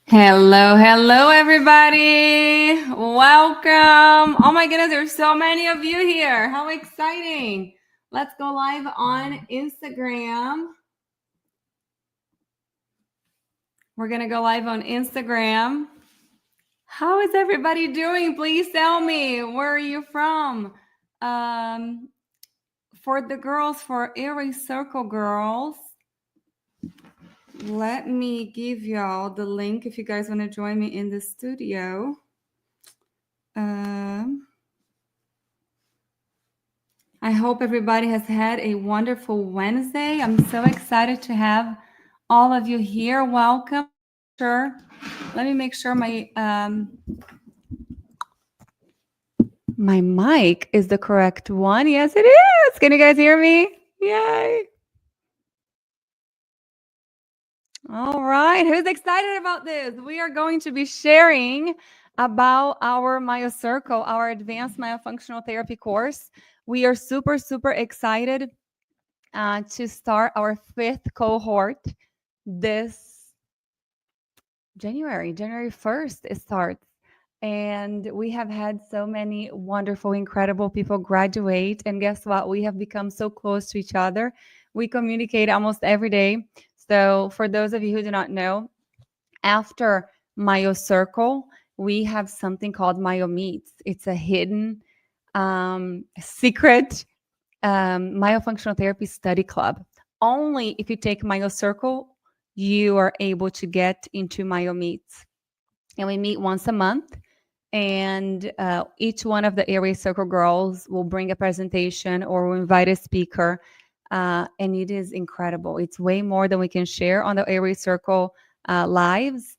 Hello, hello, everybody. Welcome. Oh my goodness, there's so many of you here. How exciting. Let's go live on Instagram. We're going to go live on Instagram. How is everybody doing? Please tell me. Where are you from? For the girls, for Aries Circle girls, let me give y'all the link if you guys want to join me in the studio. I hope everybody has had a wonderful Wednesday. I'm so excited to have all of you here. Welcome. Sure. Let me make sure my mic is the correct one. Yes, it is. Can you guys hear me? Yay. All right. Who's excited about this? We are going to be sharing about our MyoCircle, our advanced myofunctional therapy course. We are super, super excited to start our 5th cohort this January 1st it starts. And we have had so many wonderful, incredible people graduate. And guess what? We have become so close to each other. We communicate almost every day. So for those of you who do not know, after MyoCircle, we have something called MyoMeets. It's a hidden secret myofunctional therapy study club. Only if you take MyoCircle, you are able to get into MyoMeets. And we meet once a month. And each one of the Aries Circle girls will bring a presentation or will invite a speaker. And it is incredible. It's way more than we can share on the Aries Circle lives.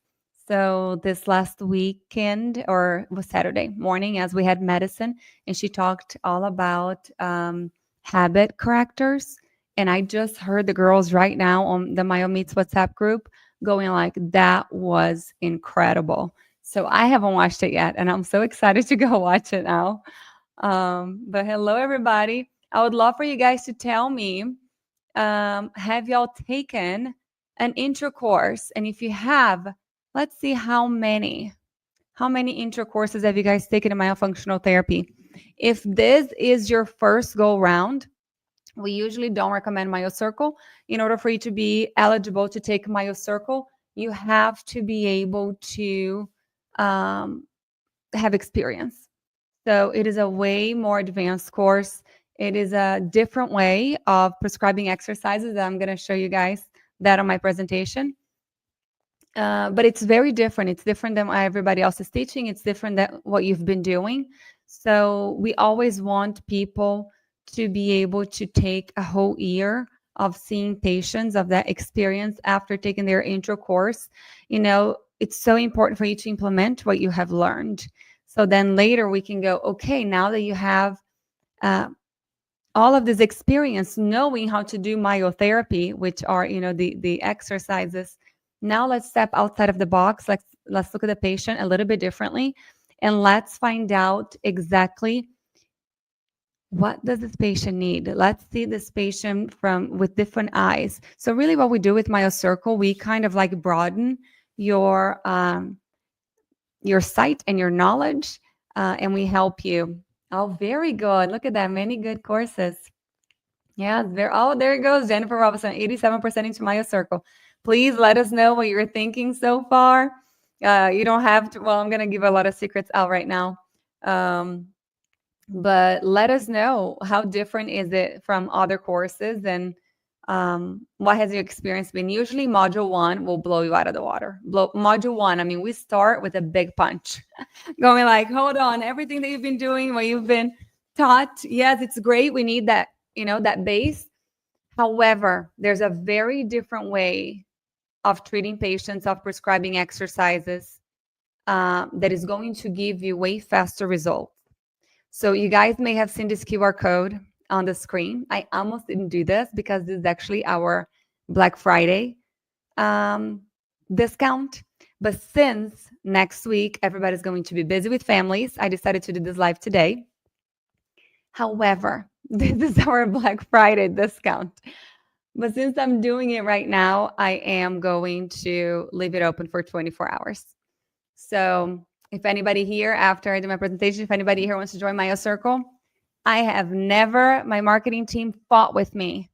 So this last weekend, or was Saturday morning, as we had medicine, and she talked all about habit correctors. And I just heard the girls right now on the MyoMeets WhatsApp group going like, that was incredible. So I haven't watched it yet, and I'm so excited to go watch it now. But hello, everybody. I would love for you guys to tell me, have y'all taken an intro course? And if you have, let's see how many intro courses have you guys taken in myofunctional therapy? If this is your first go round, we usually don't recommend MyoCircle. In order for you to be eligible to take MyoCircle, you have to be able to have experience. So it is a way more advanced course. It is a different way of prescribing exercises that I'm going to show you guys that on my presentation. But it's very different. It's different than what everybody else is teaching. It's different than what you've been doing. So we always want people to be able to take a whole year of seeing patients, of that experience after taking their intro course. You know, it's so important for you to implement what you have learned. So then later we can go, okay, now that you have all of this experience knowing how to do myotherapy, which are, you know, the exercises, now let's step outside of the box. Let's look at the patient a little bit differently, and let's find out exactly what does this patient need. Let's see this patient with different eyes. So really what we do with MyoCircle, we kind of like broaden your sight and your knowledge, and we help you. Oh, very good. Look at that. Many good courses. Yeah, there it goes. Jennifer Robinson, 87% into MyoCircle. Please let us know what you're thinking so far. You don't have to, well, I'm going to give a lot of secrets out right now. But let us know, how different is it from other courses, and what has your experience been? Usually module 1 will blow you out of the water. Module 1, I mean, we start with a big punch going like, hold on, everything that you've been doing, what you've been taught, yes, it's great. We need that, you know, that base. However, there's a very different way of treating patients, of prescribing exercises that is going to give you way faster results. So you guys may have seen this QR code on the screen. I almost didn't do this because this is actually our Black Friday discount. But since next week, everybody's going to be busy with families, I decided to do this live today. However, this is our Black Friday discount. But since I'm doing it right now, I am going to leave it open for 24 hours. So if anybody here, after I do my presentation, if anybody here wants to join MyoCircle, I have never, my marketing team fought with me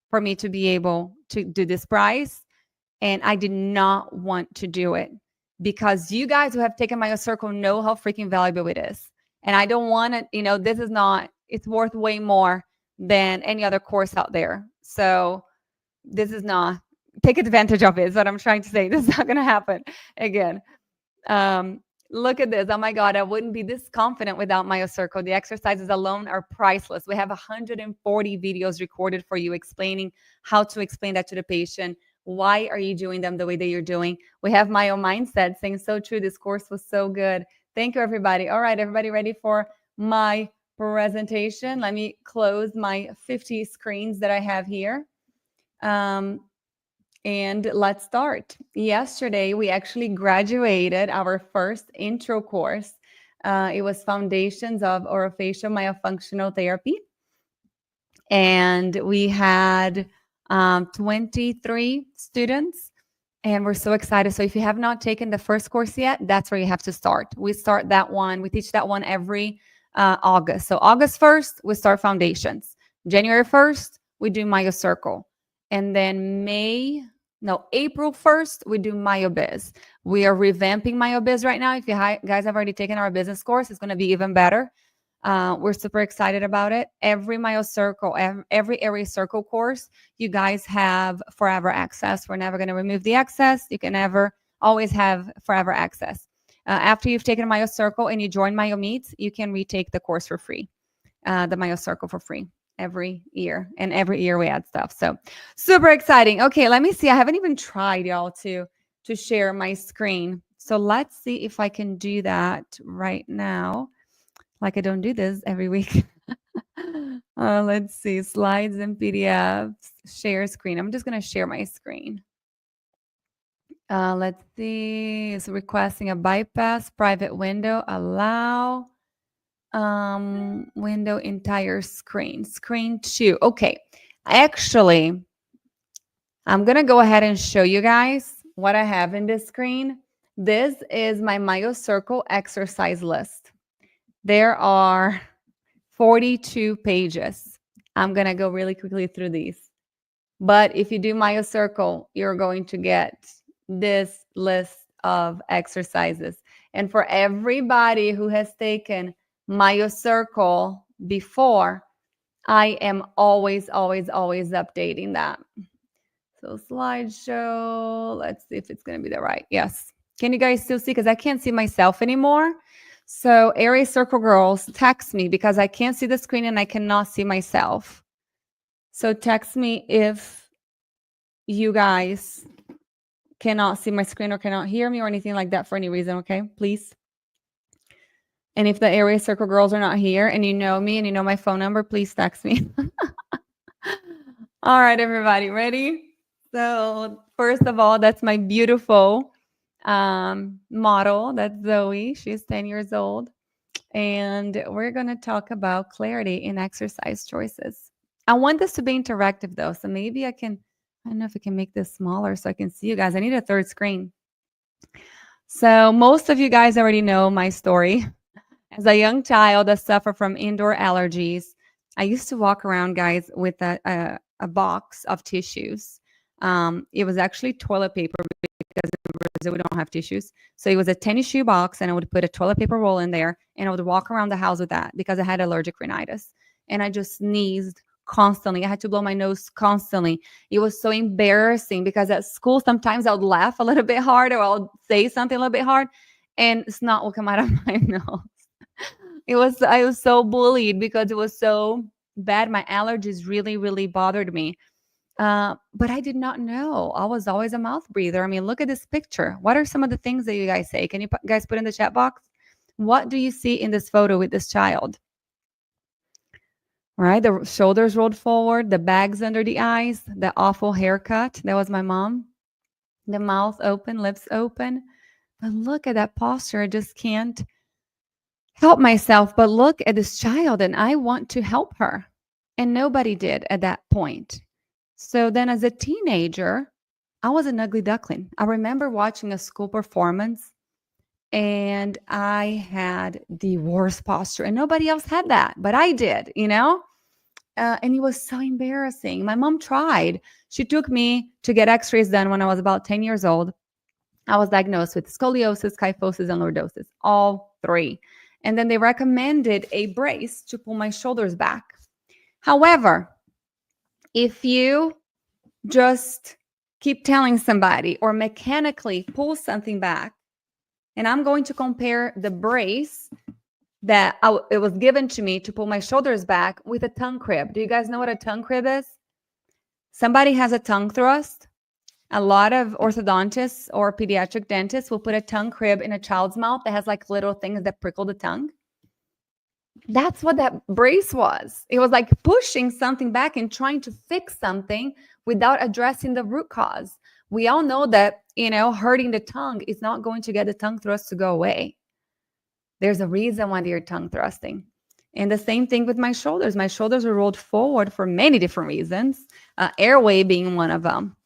for me to be able to do this price. And I did not want to do it because you guys who have taken MyoCircle know how freaking valuable it is. And I don't want to, this is not, it's worth way more than any other course out there. So this is not, take advantage of it is what I'm trying to say. This is not going to happen again. Look at this. Oh my God, I wouldn't be this confident without MyoCircle. The exercises alone are priceless. We have 140 videos recorded for you explaining how to explain that to the patient. Why are you doing them the way that you're doing? We have Myo Mindset saying, so true. This course was so good. Thank you, everybody. All right, everybody ready for my presentation? Let me close my 50 screens that I have here. And let's start. Yesterday, we actually graduated our first intro course. It was Foundations of Orofacial Myofunctional Therapy. And we had 23 students. And we're so excited. So if you have not taken the first course yet, that's where you have to start. We start that one. We teach that one every August. So August 1st, we start Foundations. January 1st, we do MyoCircle. And then April 1st, we do MyoBiz. We are revamping MyoBiz right now. If you guys have already taken our business course, it's going to be even better. We're super excited about it. Every MyoCircle, every Area Circle course, you guys have forever access. We're never going to remove the access. You can always have forever access. After you've taken MyoCircle and you join MyoMeets, you can retake the course for free, the MyoCircle for free. Every year, and every year we add stuff. So super exciting. Okay, let me see. I haven't even tried, y'all, to share my screen. So let's see if I can do that right now. Like I don't do this every week. Let's see, slides and PDFs, share screen. I'm just gonna share my screen. Let's see. It's requesting a bypass private window. Allow. Window entire screen 2. Okay, actually I'm gonna go ahead and show you guys what I have in this screen. This is my MyoCircle exercise list. There are 42 pages. I'm gonna go really quickly through these, but if you do MyoCircle, you're going to get this list of exercises. And for everybody who has taken MyoCircle before, I am always updating that. So slideshow, let's see if it's going to be the right. Yes. Can you guys still see? Because I can't see myself anymore. So Area Circle girls, text me because I can't see the screen and I cannot see myself. So text me if you guys cannot see my screen or cannot hear me or anything like that for any reason, okay? Please. And if the Area Circle girls are not here and you know me and you know my phone number, please text me. All right, everybody, ready? So first of all, that's my beautiful model. That's Zoe. She's 10 years old. And we're going to talk about clarity in exercise choices. I want this to be interactive, though. So maybe I don't know if I can make this smaller so I can see you guys. I need a third screen. So most of you guys already know my story. As a young child that suffered from indoor allergies, I used to walk around, guys, with a box of tissues. It was actually toilet paper because in Brazil we don't have tissues. So it was a tennis shoe box, and I would put a toilet paper roll in there, and I would walk around the house with that because I had allergic rhinitis. And I just sneezed constantly. I had to blow my nose constantly. It was so embarrassing because at school, sometimes I would laugh a little bit hard or I'll say something a little bit hard, and snot will come out of my nose. I was so bullied because it was so bad. My allergies really bothered me. But I did not know. I was always a mouth breather. I mean, look at this picture. What are some of the things that you guys say? Can you guys put in the chat box? What do you see in this photo with this child? Right, the shoulders rolled forward, the bags under the eyes, the awful haircut. That was my mom. The mouth open, lips open. But look at that posture. I just can't help myself but look at this child, and I want to help her. And nobody did at that point. So then as a teenager, I was an ugly duckling. I remember watching a school performance and I had the worst posture, and nobody else had that, but I did, and it was so embarrassing. My mom tried. She took me to get x-rays done when I was about 10 years old. I was diagnosed with scoliosis, kyphosis, and lordosis, all three. And then they recommended a brace to pull my shoulders back. However, if you just keep telling somebody or mechanically pull something back, and I'm going to compare the brace that it was given to me to pull my shoulders back with a tongue crib. Do you guys know what a tongue crib is? Somebody has a tongue thrust. A lot of orthodontists or pediatric dentists will put a tongue crib in a child's mouth that has like little things that prickle the tongue. That's what that brace was. It was like pushing something back and trying to fix something without addressing the root cause. We all know that, hurting the tongue is not going to get the tongue thrust to go away. There's a reason why they're tongue thrusting. And the same thing with my shoulders. My shoulders are rolled forward for many different reasons, airway being one of them.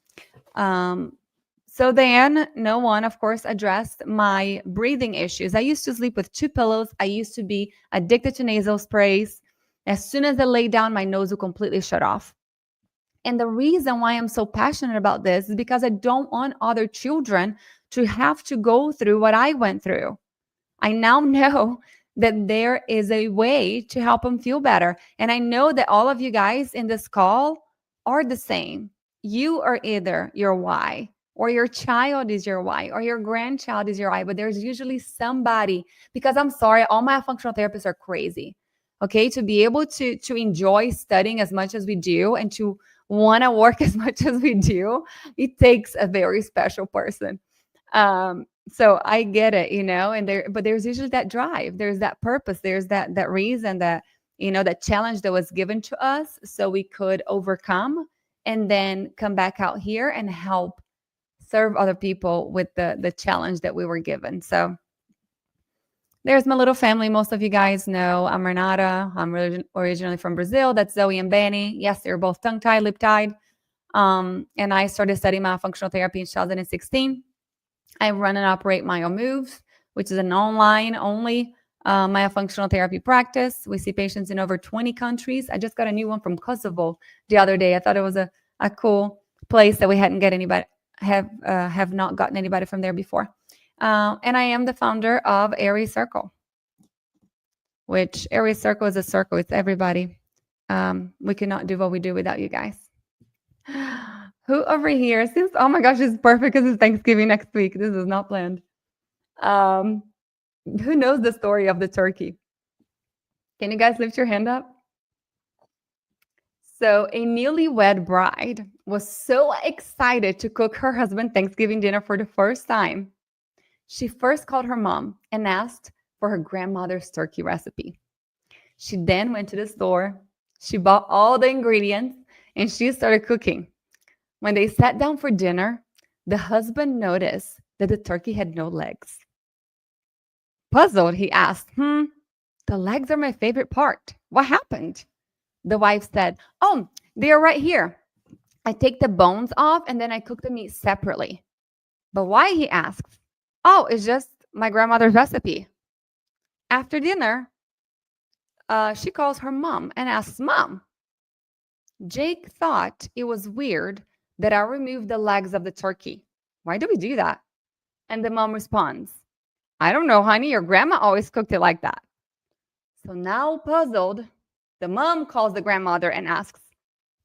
So then no one, of course, addressed my breathing issues. I used to sleep with 2 pillows. I used to be addicted to nasal sprays. As soon as I lay down, my nose would completely shut off. And the reason why I'm so passionate about this is because I don't want other children to have to go through what I went through. I now know that there is a way to help them feel better. And I know that all of you guys in this call are the same. You are either your why, or your child is your why, or your grandchild is your why, but there's usually somebody, because I'm sorry, all my functional therapists are crazy. Okay, to be able to enjoy studying as much as we do and to want to work as much as we do, it takes a very special person. So I get it, but there's usually that drive, there's that purpose, there's that reason, that that challenge that was given to us so we could overcome and then come back out here and help serve other people with the challenge that we were given. So there's my little family. Most of you guys know I'm Renata. I'm originally from Brazil. That's Zoe and Benny. Yes, they're both tongue-tied, lip-tied. And I started studying myofunctional therapy in 2016. I run and operate MyoMoves, which is an online-only myofunctional therapy practice. We see patients in over 20 countries. I just got a new one from Kosovo the other day. I thought it was a cool place that we hadn't get anybody, have not gotten anybody from there before. And I am the founder of Aries Circle, which Aries Circle is a circle. It's everybody. We cannot do what we do without you guys. Who over here seems, oh my gosh, it's perfect because it's Thanksgiving next week. This is not planned. Who knows the story of the turkey? Can you guys lift your hand up? So a newlywed bride was so excited to cook her husband Thanksgiving dinner for the first time. She first called her mom and asked for her grandmother's turkey recipe. She then went to the store. She bought all the ingredients and she started cooking. When they sat down for dinner, the husband noticed that the turkey had no legs. Puzzled, he asked, the legs are my favorite part. What happened? The wife said, oh, they are right here. I take the bones off and then I cook the meat separately. But why, he asked. Oh, it's just my grandmother's recipe. After dinner, she calls her mom and asks, Mom, Jake thought it was weird that I removed the legs of the turkey. Why do we do that? And the mom responds, I don't know, honey. Your grandma always cooked it like that. So now puzzled, the mom calls the grandmother and asks,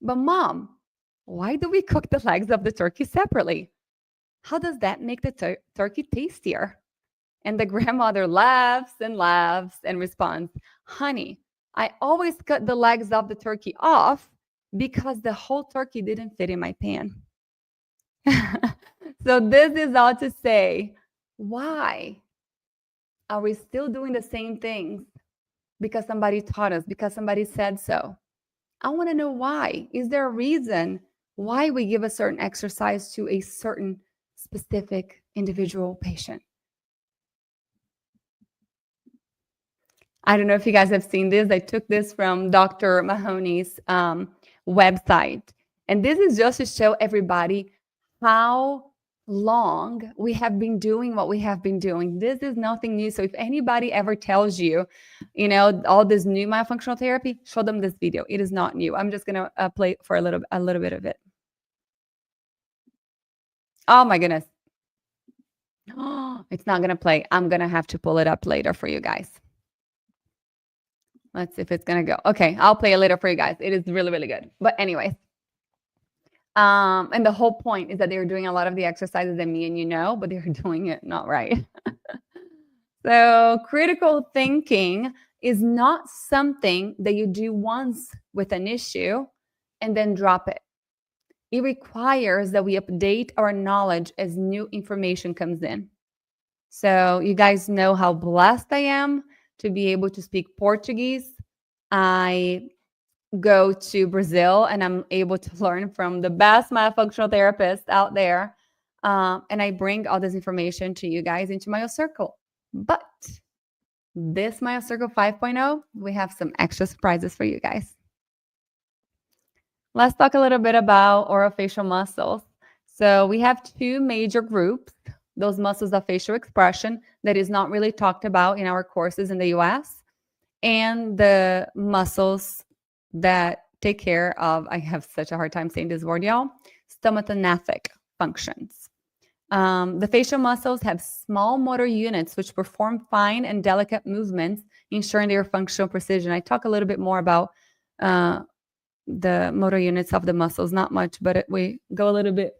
but Mom, why do we cook the legs of the turkey separately? How does that make the turkey tastier? And the grandmother laughs and responds, honey, I always cut the legs of the turkey off because the whole turkey didn't fit in my pan. So this is all to say, why are we still doing the same things? Because somebody taught us, because somebody said so. I want to know why. Is there a reason why we give a certain exercise to a certain specific individual patient? I don't know if you guys have seen this. I took this from Dr. Mahoney's website. And this is just to show everybody how long we have been doing what we have been doing. This is nothing new. So if anybody ever tells you, all this new myofunctional therapy, show them this video. It is not new. I'm just gonna play for a little bit of it. Oh my goodness. It's not gonna play. I'm gonna have to pull it up later for you guys. Let's see if it's gonna go. Okay, I'll play it later for you guys. It is really, really good. But anyways, and the whole point is that they're doing a lot of the exercises that me and you know, but they're doing it not right. So critical thinking is not something that you do once with an issue and then drop it. It requires that we update our knowledge as new information comes in. So you guys know how blessed I am to be able to speak Portuguese. I go to Brazil and I'm able to learn from the best myofunctional therapists out there. And I bring all this information to you guys into MyoCircle. But this MyoCircle 5.0, we have some extra surprises for you guys. Let's talk a little bit about orofacial muscles. So we have two major groups, those muscles of facial expression that is not really talked about in our courses in the US, and the muscles that take care of, I have such a hard time saying this word, y'all, stomatognathous functions. The facial muscles have small motor units which perform fine and delicate movements, ensuring their functional precision. I talk a little bit more about the motor units of the muscles, not much, but we go a little bit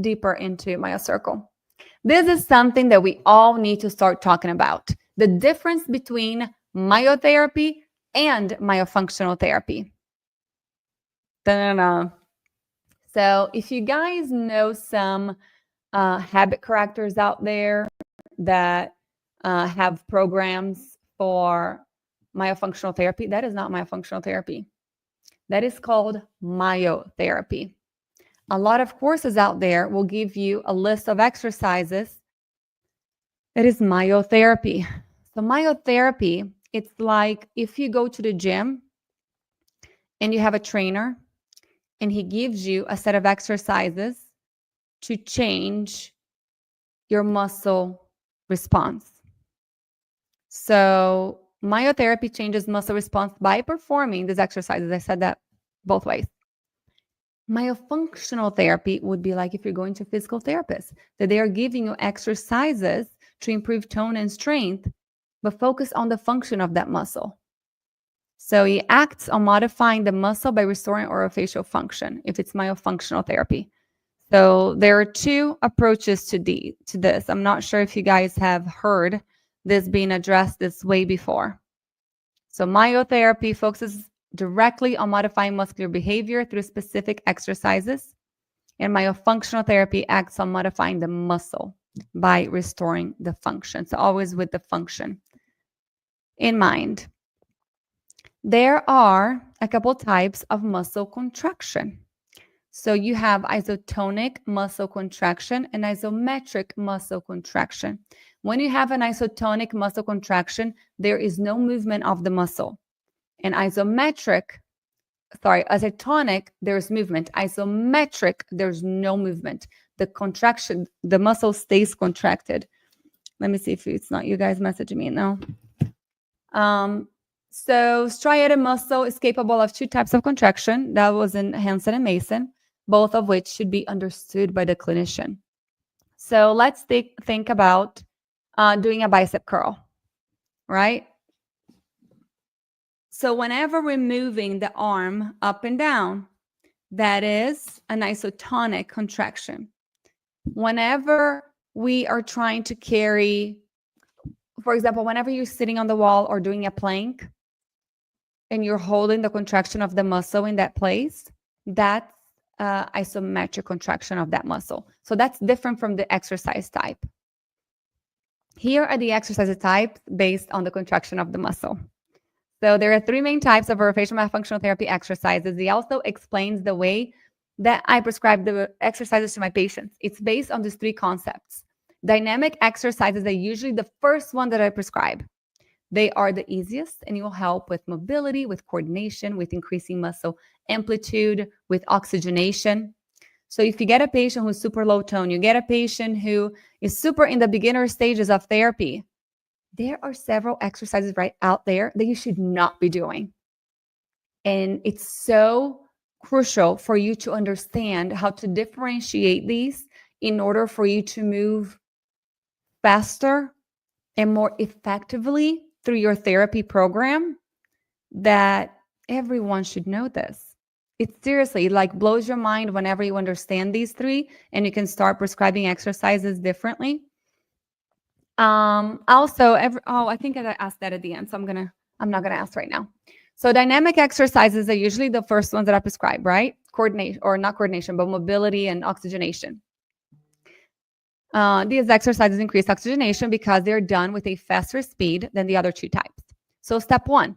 deeper into MyoCircle. This is something that we all need to start talking about. The difference between myotherapy and myofunctional therapy. Da-da-da. So if you guys know some habit correctors out there that have programs for myofunctional therapy, that is not myofunctional therapy. That is called myotherapy. A lot of courses out there will give you a list of exercises that is myotherapy. So myotherapy, it's like if you go to the gym and you have a trainer and he gives you a set of exercises to change your muscle response. So myotherapy changes muscle response by performing these exercises. I said that both ways. Myofunctional therapy would be like if you're going to a physical therapist, that they are giving you exercises to improve tone and strength, but focus on the function of that muscle. So it acts on modifying the muscle by restoring orofacial function if it's myofunctional therapy. So there are two approaches to this. I'm not sure if you guys have heard this being addressed this way before. So myotherapy focuses directly on modifying muscular behavior through specific exercises, and myofunctional therapy acts on modifying the muscle by restoring the function. So always with the function in mind. There are a couple types of muscle contraction. So you have isotonic muscle contraction and isometric muscle contraction. When you have an isotonic muscle contraction, there is no movement of the muscle. And isotonic, there's movement. Isometric, there's no movement. The contraction, the muscle stays contracted. Let me see if it's not you guys messaging me now. So striated muscle is capable of two types of contraction. That was in Hansen and Mason, both of which should be understood by the clinician. So let's think about doing a bicep curl, right? So whenever we're moving the arm up and down, that is an isotonic contraction. Whenever we are trying to carry, for example, whenever you're sitting on the wall or doing a plank and you're holding the contraction of the muscle in that place, that's isometric contraction of that muscle. So that's different from the exercise type. Here are the exercise types based on the contraction of the muscle. So there are three main types of orofacial myofunctional therapy exercises. He also explains the way that I prescribe the exercises to my patients. It's based on these three concepts. Dynamic exercises are usually the first one that I prescribe. They are the easiest, and it will help with mobility, with coordination, with increasing muscle amplitude, with oxygenation. So if you get a patient who's super low tone, you get a patient who is super in the beginner stages of therapy, there are several exercises right out there that you should not be doing. And it's so crucial for you to understand how to differentiate these in order for you to move faster and more effectively through your therapy program, that everyone should know this. It seriously like blows your mind whenever you understand these three and you can start prescribing exercises differently. I think I asked that at the end, so I'm not gonna ask right now. So dynamic exercises are usually the first ones that I prescribe, right? Coordination, or not coordination, but mobility and oxygenation. These exercises increase oxygenation because they're done with a faster speed than the other two types. So step one,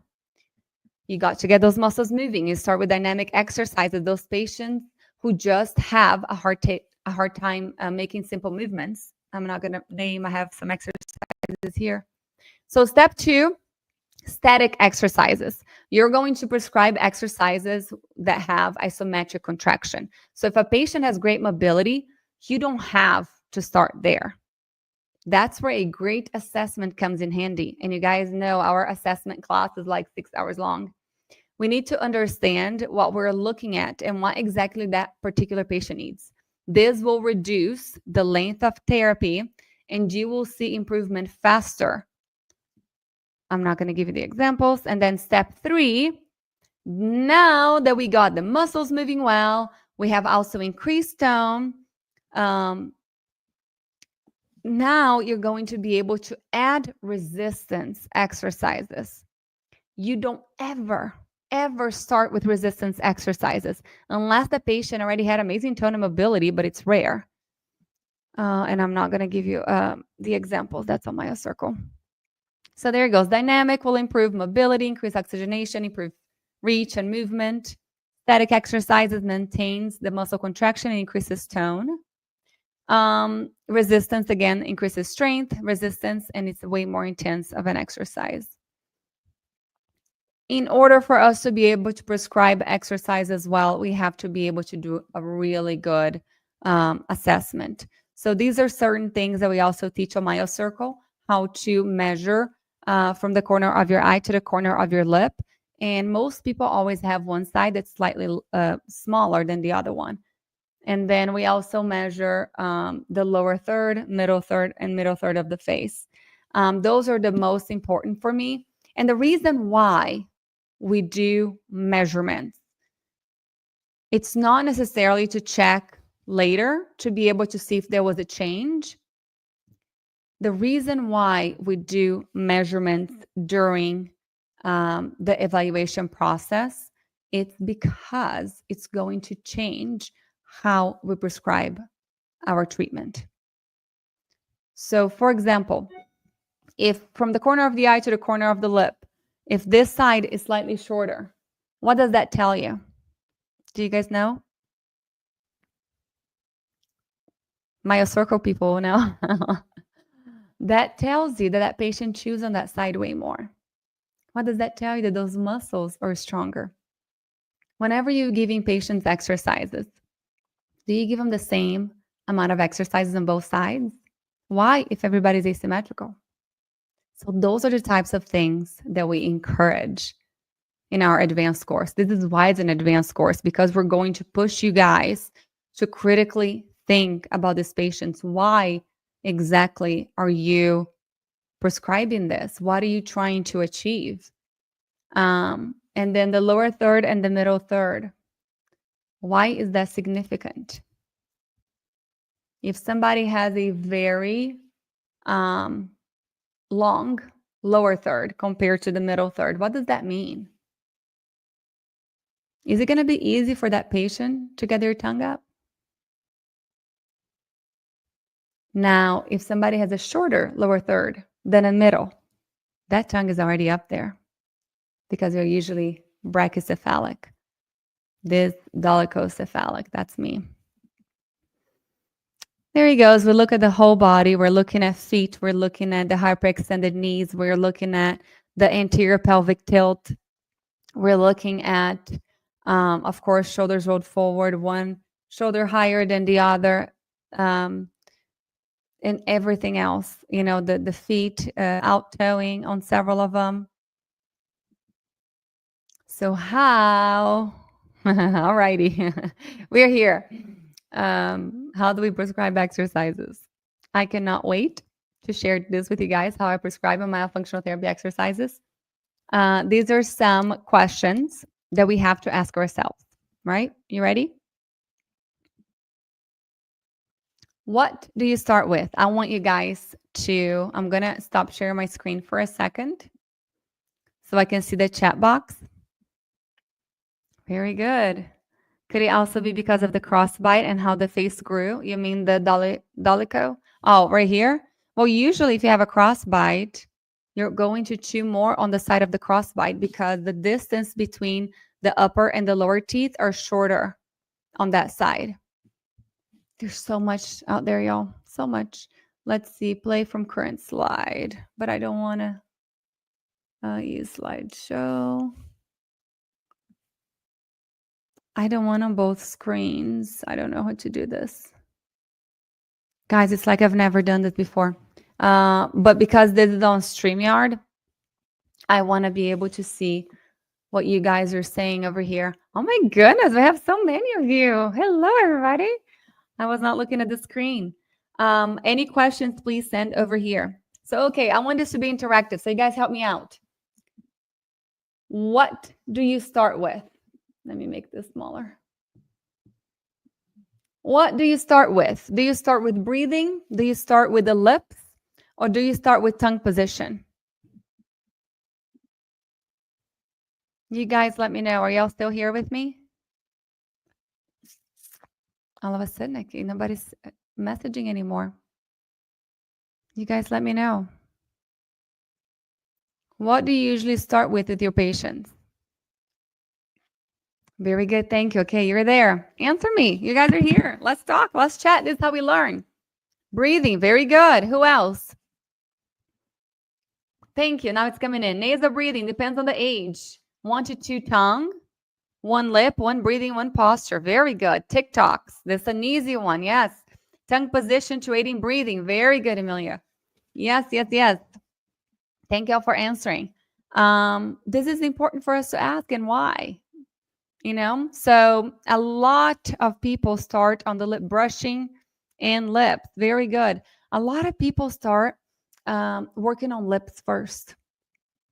you got to get those muscles moving. You start with dynamic exercises. Those patients who just have a hard time making simple movements. I'm not going to name, I have some exercises here. So step two, static exercises. You're going to prescribe exercises that have isometric contraction. So if a patient has great mobility, you don't have to start there. That's where a great assessment comes in handy. And you guys know our assessment class is like 6 hours long. We need to understand what we're looking at and what exactly that particular patient needs. This will reduce the length of therapy and you will see improvement faster. I'm not going to give you the examples. And then step three, now that we got the muscles moving well, we have also increased tone. Now you're going to be able to add resistance exercises. You don't ever start with resistance exercises unless the patient already had amazing tone and mobility, but it's rare. And I'm not going to give you the examples. That's on MyoCircle. So there it goes. Dynamic will improve mobility, increase oxygenation, improve reach and movement. Static exercises maintains the muscle contraction and increases tone. Resistance, again, increases strength, resistance, and it's way more intense of an exercise. In order for us to be able to prescribe exercise as well, we have to be able to do a really good assessment. So these are certain things that we also teach on MyoCircle, how to measure from the corner of your eye to the corner of your lip. And most people always have one side that's slightly smaller than the other one. And then we also measure the lower third, middle third, and middle third of the face. Those are the most important for me. And the reason why we do measurements, it's not necessarily to check later to be able to see if there was a change. The reason why we do measurements during the evaluation process, it's because it's going to change how we prescribe our treatment. So for example, if from the corner of the eye to the corner of the lip, if this side is slightly shorter, what does that tell you? Do you guys know? MyoCircle people know. That tells you that that patient chews on that side way more. What does that tell you? That those muscles are stronger. Whenever you're giving patients exercises, do you give them the same amount of exercises on both sides? Why, if everybody's asymmetrical? So those are the types of things that we encourage in our advanced course. This is why it's an advanced course, because we're going to push you guys to critically think about these patients. Why exactly are you prescribing this? What are you trying to achieve? And then the lower third and the middle third. Why is that significant? If somebody has a very long lower third compared to the middle third, what does that mean? Is it going to be easy for that patient to get their tongue up? Now, if somebody has a shorter lower third than a middle, that tongue is already up there because they're usually brachycephalic. This dolichocephalic, that's me. There he goes. We look at the whole body. We're looking at feet. We're looking at the hyperextended knees. We're looking at the anterior pelvic tilt. We're looking at, of course, shoulders rolled forward, one shoulder higher than the other, and everything else, the feet out toeing on several of them. So how, all righty, we're here. How do we prescribe exercises? I cannot wait to share this with you guys, how I prescribe myofunctional therapy exercises. These are some questions that we have to ask ourselves, right? You ready? What do you start with? I want you guys to, I'm going to stop sharing my screen for a second so I can see the chat box. Very good. Could it also be because of the crossbite and how the face grew? You mean the dolicho? Oh, right here? Well, usually if you have a crossbite, you're going to chew more on the side of the crossbite because the distance between the upper and the lower teeth are shorter on that side. There's so much out there, y'all. So much. Let's see. Play from current slide. But I don't want to use slideshow. I don't want on both screens. I don't know how to do this. Guys, it's like I've never done this before. But because this is on StreamYard, I want to be able to see what you guys are saying over here. Oh my goodness, we have so many of you. Hello, everybody. I was not looking at the screen. Any questions, please send over here. So, okay, I want this to be interactive. So you guys help me out. What do you start with? Let me make this smaller. What do you start with? Do you start with breathing? Do you start with the lips? Or do you start with tongue position? You guys let me know. Are y'all still here with me? All of a sudden, nobody's messaging anymore. You guys let me know. What do you usually start with your patients? Very good. Thank you. Okay, you're there. Answer me. You guys are here. Let's talk. Let's chat. This is how we learn. Breathing. Very good. Who else? Thank you. Now it's coming in. Nasal breathing depends on the age. 1 to 2 tongue, 1 lip, 1 breathing, 1 posture. Very good. TikToks. This is an easy one. Yes. Tongue position to aiding breathing. Very good, Amelia. Yes, yes, yes. Thank you all for answering. This is important for us to ask, and why? So a lot of people start on the lip brushing and lips. Very good. A lot of people start working on lips first.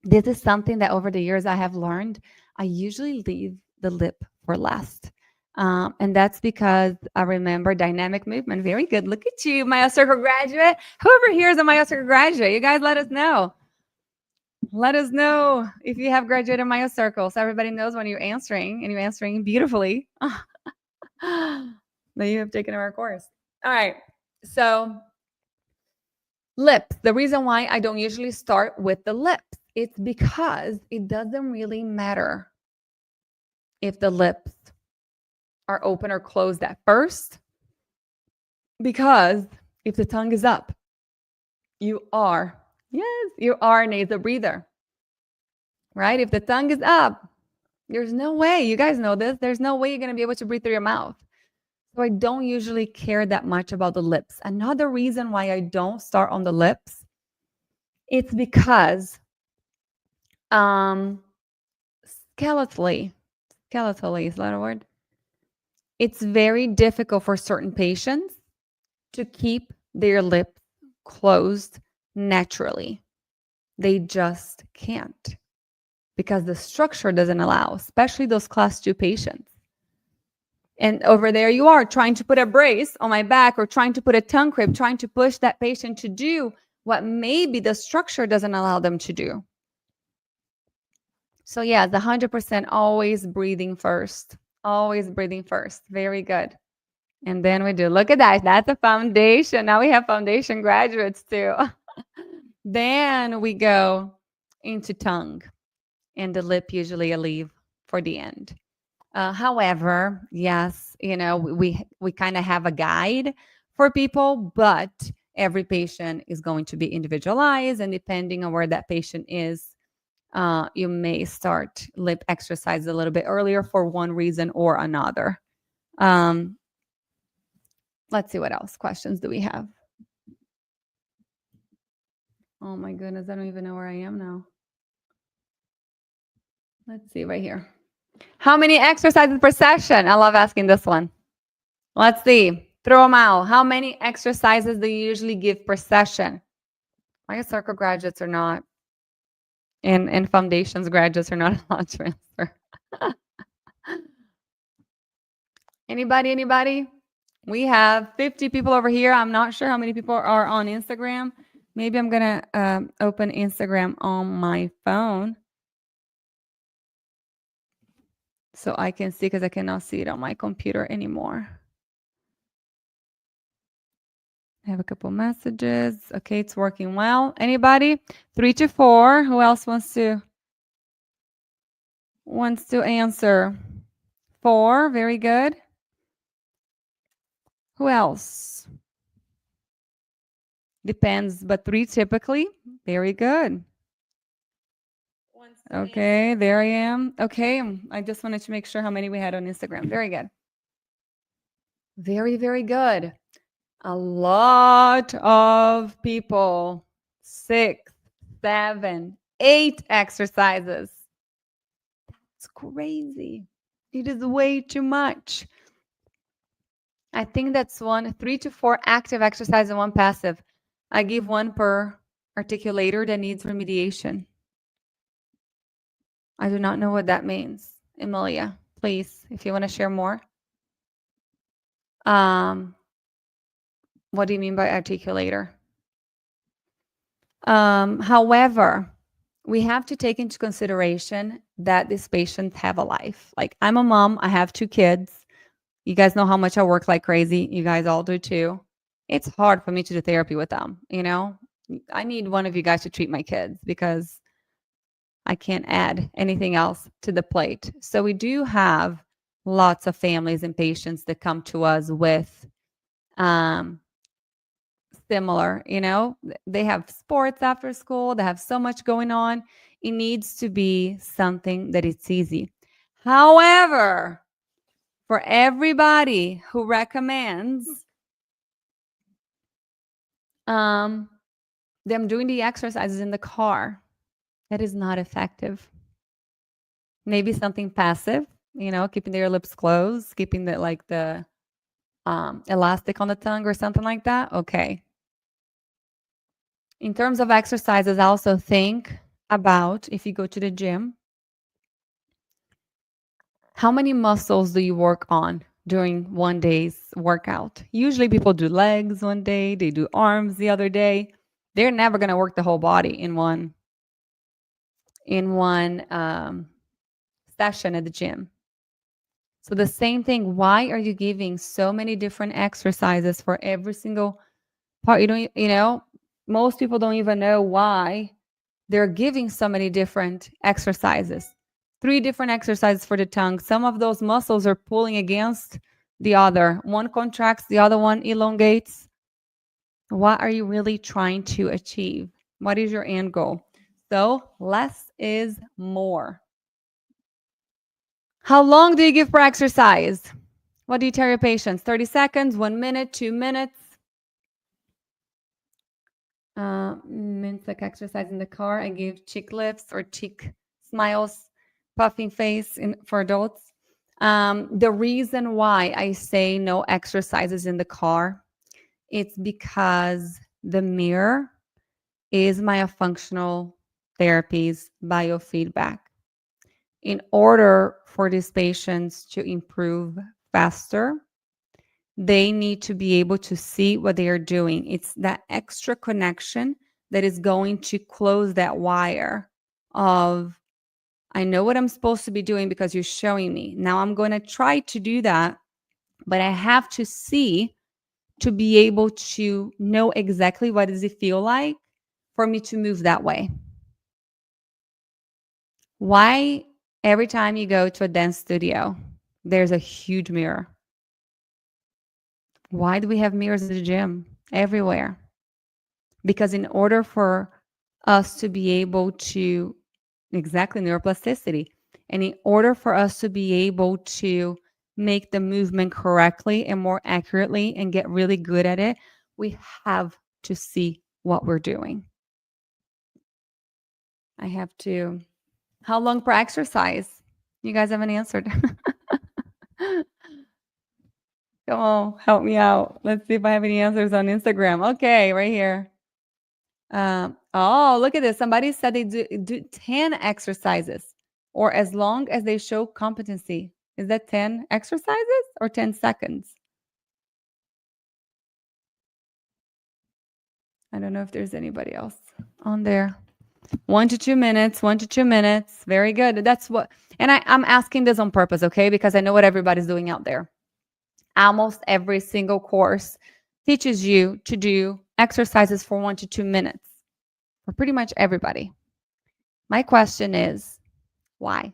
This is something that over the years I have learned. I usually leave the lip for last. And that's because I remember dynamic movement. Very good. Look at you, MyoCircle graduate. Whoever here is a MyoCircle graduate, you guys let us know. Let us know if you have graduated MyoCircle, so everybody knows when you're answering, and you're answering beautifully. That you have taken our course. All right. So lips. The reason why I don't usually start with the lips, it's because it doesn't really matter if the lips are open or closed at first, because if the tongue is up, you are a nasal breather, right? If the tongue is up, there's no way, you guys know this, there's no way you're going to be able to breathe through your mouth. So I don't usually care that much about the lips. Another reason why I don't start on the lips, it's because skeletally, is that a word? It's very difficult for certain patients to keep their lips closed naturally. They just can't, because the structure doesn't allow, especially those class 2 patients. And over there you are trying to put a brace on my back, or trying to put a tongue crib, trying to push that patient to do what maybe the structure doesn't allow them to do. So yeah, the 100% always breathing first. Always breathing first. Very good. And then we do, look at that. That's a foundation. Now we have foundation graduates too. Then we go into tongue, and the lip usually I leave for the end. However, yes, we kind of have a guide for people, but every patient is going to be individualized, and depending on where that patient is, you may start lip exercise a little bit earlier for one reason or another. Let's see what else questions do we have. Oh my goodness, I don't even know where I am now. Let's see right here. How many exercises per session? I love asking this one. Let's see. Throw them out. How many exercises do you usually give per session? My circle graduates are not, and foundations graduates are not allowed to answer. Anybody? We have 50 people over here. I'm not sure how many people are on Instagram. Maybe I'm going to open Instagram on my phone so I can see, because I cannot see it on my computer anymore. I have a couple messages. Okay, it's working well. Anybody? 3 to 4. Who else wants to answer? 4. Very good. Who else? Depends, but 3 typically. Very good. Okay, there I am. Okay, I just wanted to make sure how many we had on Instagram. Very good. Very, very good. A lot of people. 6, 7, 8 exercises. That's crazy. It is way too much. I think that's 3 to 4 active exercise and 1 passive. I give 1 per articulator that needs remediation. I do not know what that means. Emilia, please, if you want to share more. What do you mean by articulator? However, we have to take into consideration that these patients have a life. Like, I'm a mom, I have 2 kids. You guys know how much I work like crazy. You guys all do too. It's hard for me to do therapy with them, you know? I need one of you guys to treat my kids because I can't add anything else to the plate. So we do have lots of families and patients that come to us with similar, you know, they have sports after school, they have so much going on. It needs to be something that it's easy. However, for everybody who recommends them doing the exercises in the car, that is not effective. Maybe something passive, you know, keeping their lips closed, keeping the elastic on the tongue or something like that. Okay. In terms of exercises, I also think about, if you go to the gym, how many muscles do you work on during one day's workout? Usually people do legs one day, they do arms the other day. They're never going to work the whole body in one session at the gym. So the same thing, why are you giving so many different exercises for every single part? You know, most people don't even know why they're giving so many different exercises. 3 different exercises for the tongue. Some of those muscles are pulling against the other. One contracts, the other one elongates. What are you really trying to achieve? What is your end goal? So less is more. How long do you give for exercise? What do you tell your patients? 30 seconds, 1 minute, 2 minutes? Means like exercise in the car. I give cheek lifts or cheek smiles, puffing face for adults. The reason why I say no exercises in the car, it's because the mirror is myofunctional therapy's biofeedback. In order for these patients to improve faster, they need to be able to see what they are doing. It's that extra connection that is going to close that wire of, I know what I'm supposed to be doing because you're showing me. Now I'm going to try to do that, but I have to see to be able to know exactly what does it feel like for me to move that way. Why every time you go to a dance studio, there's a huge mirror? Why do we have mirrors in the gym everywhere? Because in order for us to be able to Exactly, neuroplasticity. And in order for us to be able to make the movement correctly and more accurately and get really good at it, we have to see what we're doing. I have to. How long per exercise? You guys haven't answered. Come on, help me out. Let's see if I have any answers on Instagram. Okay, right here. Oh, look at this. Somebody said they do 10 exercises or as long as they show competency. Is that 10 exercises or 10 seconds? I don't know if there's anybody else on there. 1 to 2 minutes, 1 to 2 minutes. Very good. That's what, and I'm asking this on purpose, okay? Because I know what everybody's doing out there. Almost every single course teaches you to do exercises for 1 to 2 minutes for pretty much everybody. My question is, why?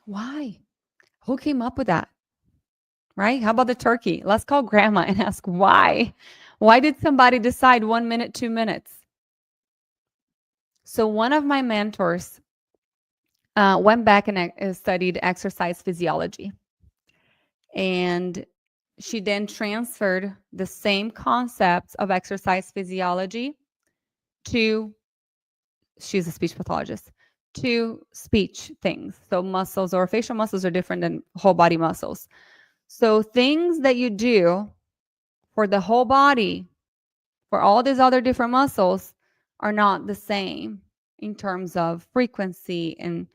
Why? Who came up with that? Right? How about the turkey? Let's call grandma and ask why. Why did somebody decide 1 minute, 2 minutes? So one of my mentors went back and studied exercise physiology. And she then transferred the same concepts of exercise physiology to, she's a speech pathologist, to speech things. So muscles or facial muscles are different than whole body muscles. So things that you do for the whole body, for all these other different muscles, are not the same in terms of frequency and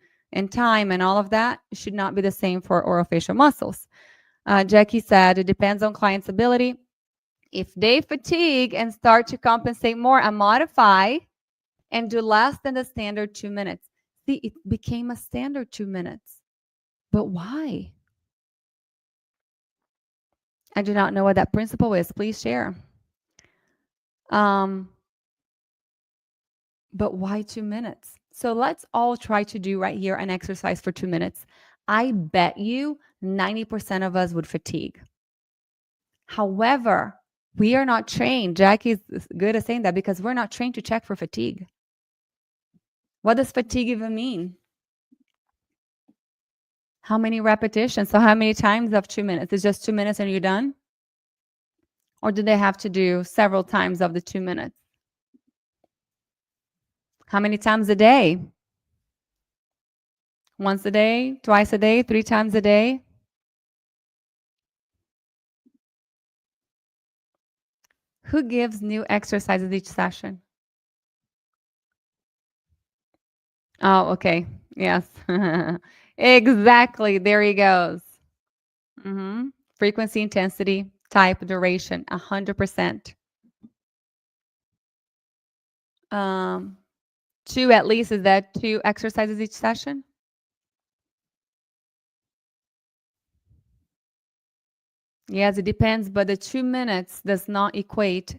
time and all of that. It should not be the same for orofacial muscles. Jackie said it depends on client's ability. If they fatigue and start to compensate more and modify and do less than the standard 2 minutes. See, it became a standard 2 minutes. But why? I do not know what that principle is. Please share. But why 2 minutes? So let's all try to do right here an exercise for 2 minutes. I bet you 90% of us would fatigue. However, we are not trained. Jackie's good at saying that because we're not trained to check for fatigue. What does fatigue even mean? How many repetitions? So how many times of 2 minutes? It's just 2 minutes and you're done? Or do they have to do several times of the 2 minutes? How many times a day? Once a day, twice a day, 3 times a day? Who gives new exercises each session? Oh, okay. Yes. Exactly. There he goes. Frequency, intensity, type, duration, 100%. 2 at least, is that 2 exercises each session? Yes, it depends, but the 2 minutes does not equate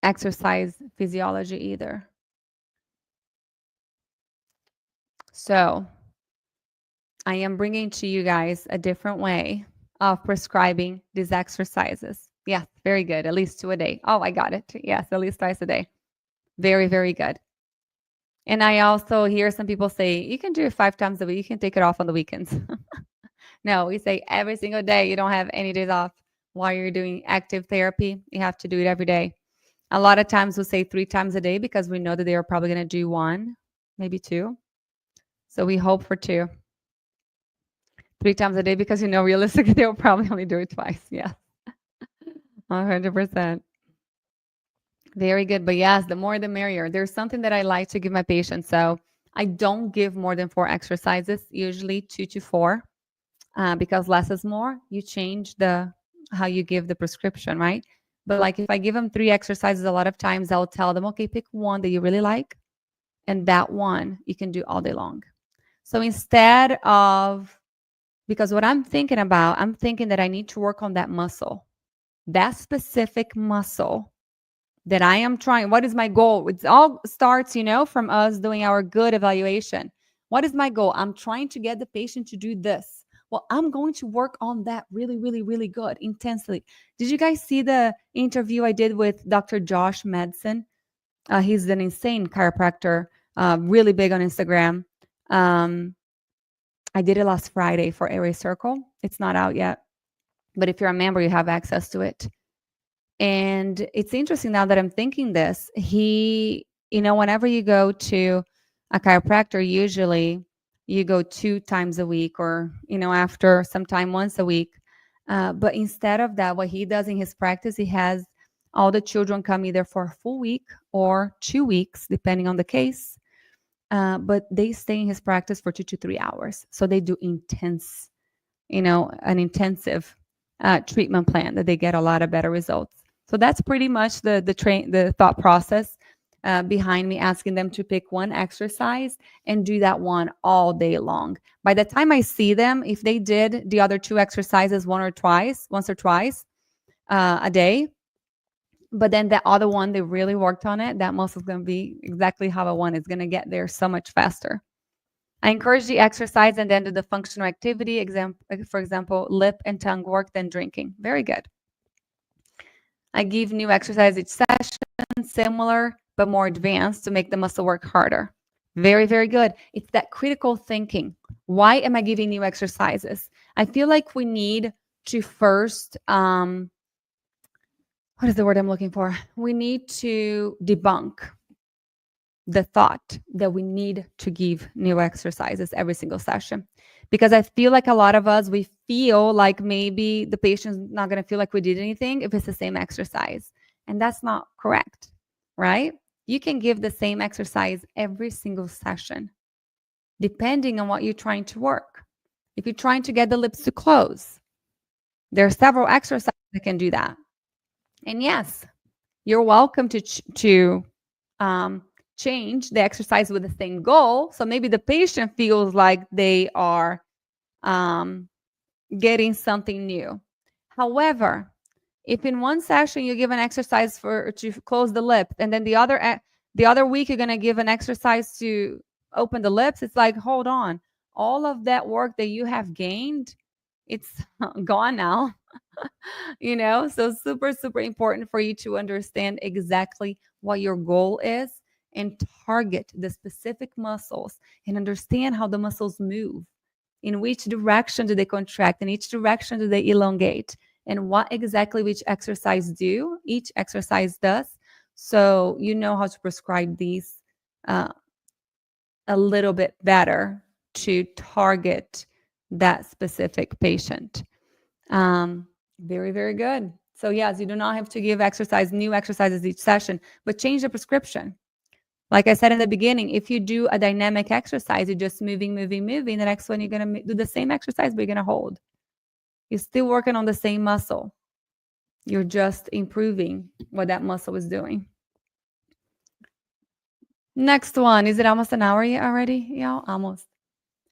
exercise physiology either. So I am bringing to you guys a different way of prescribing these exercises. Yes, very good. At least 2 a day. Oh, I got it. Yes, at least twice a day. Very, very good. And I also hear some people say, you can do it 5 times a week. You can take it off on the weekends. No, we say every single day. You don't have any days off while you're doing active therapy. You have to do it every day. A lot of times we'll say 3 times a day because we know that they are probably going to do 1, maybe 2. So we hope for 2. 3 times a day because, realistically, they'll probably only do it twice. Yeah. 100%. Very good. But yes, the more the merrier. There's something that I like to give my patients. So I don't give more than 4 exercises, usually 2 to 4, because less is more. You change how you give the prescription, right? But like if I give them 3 exercises, a lot of times I'll tell them, okay, pick one that you really like. And that one you can do all day long. So instead of, because what I'm thinking that I need to work on that muscle, that specific muscle that I am trying. What is my goal? It all starts, from us doing our good evaluation. What is my goal? I'm trying to get the patient to do this. Well, I'm going to work on that really, really, really good, intensely. Did you guys see the interview I did with Dr. Josh Madsen? He's an insane chiropractor, really big on Instagram. I did it last Friday for Airway Circle. It's not out yet, but if you're a member, you have access to it. And it's interesting now that I'm thinking this. Whenever you go to a chiropractor, usually you go 2 times a week or, after some time once a week. But instead of that, what he does in his practice, he has all the children come either for a full week or 2 weeks, depending on the case. But they stay in his practice for 2 to 3 hours. So they do intense, an intensive treatment plan that they get a lot of better results. So that's pretty much the thought process behind me asking them to pick one exercise and do that one all day long. By the time I see them, if they did the other 2 exercises once or twice a day, but then the other one, they really worked on it, that muscle is going to be exactly how I want. It's going to get there so much faster. I encourage the exercise and then do the functional activity, for example, lip and tongue work, then drinking. Very good. I give new exercise each session, similar but more advanced to make the muscle work harder. Very, very good. It's that critical thinking. Why am I giving new exercises? I feel like we need to first, what is the word I'm looking for? We need to debunk the thought that we need to give new exercises every single session. Because I feel like a lot of us, we feel like maybe the patient's not going to feel like we did anything if it's the same exercise. And that's not correct, right? You can give the same exercise every single session, depending on what you're trying to work. If you're trying to get the lips to close, there are several exercises that can do that. And yes, you're welcome to change the exercise with the same goal. So maybe the patient feels like they are getting something new. However, if in one session you give an exercise to close the lip, and then the other week you're going to give an exercise to open the lips, it's like, hold on, all of that work that you have gained, it's gone now. So super, super important for you to understand exactly what your goal is and target the specific muscles and understand how the muscles move. In which direction do they contract? In each direction do they elongate? And what exactly each exercise does. So you know how to prescribe these a little bit better to target that specific patient. Very, very good. So yes, you do not have to give new exercises each session, but change the prescription. Like I said in the beginning, if you do a dynamic exercise, you're just moving. The next one, you're going to do the same exercise, but you're going to hold. You're still working on the same muscle. You're just improving what that muscle is doing. Next one. Is it almost an hour already? Yeah, almost.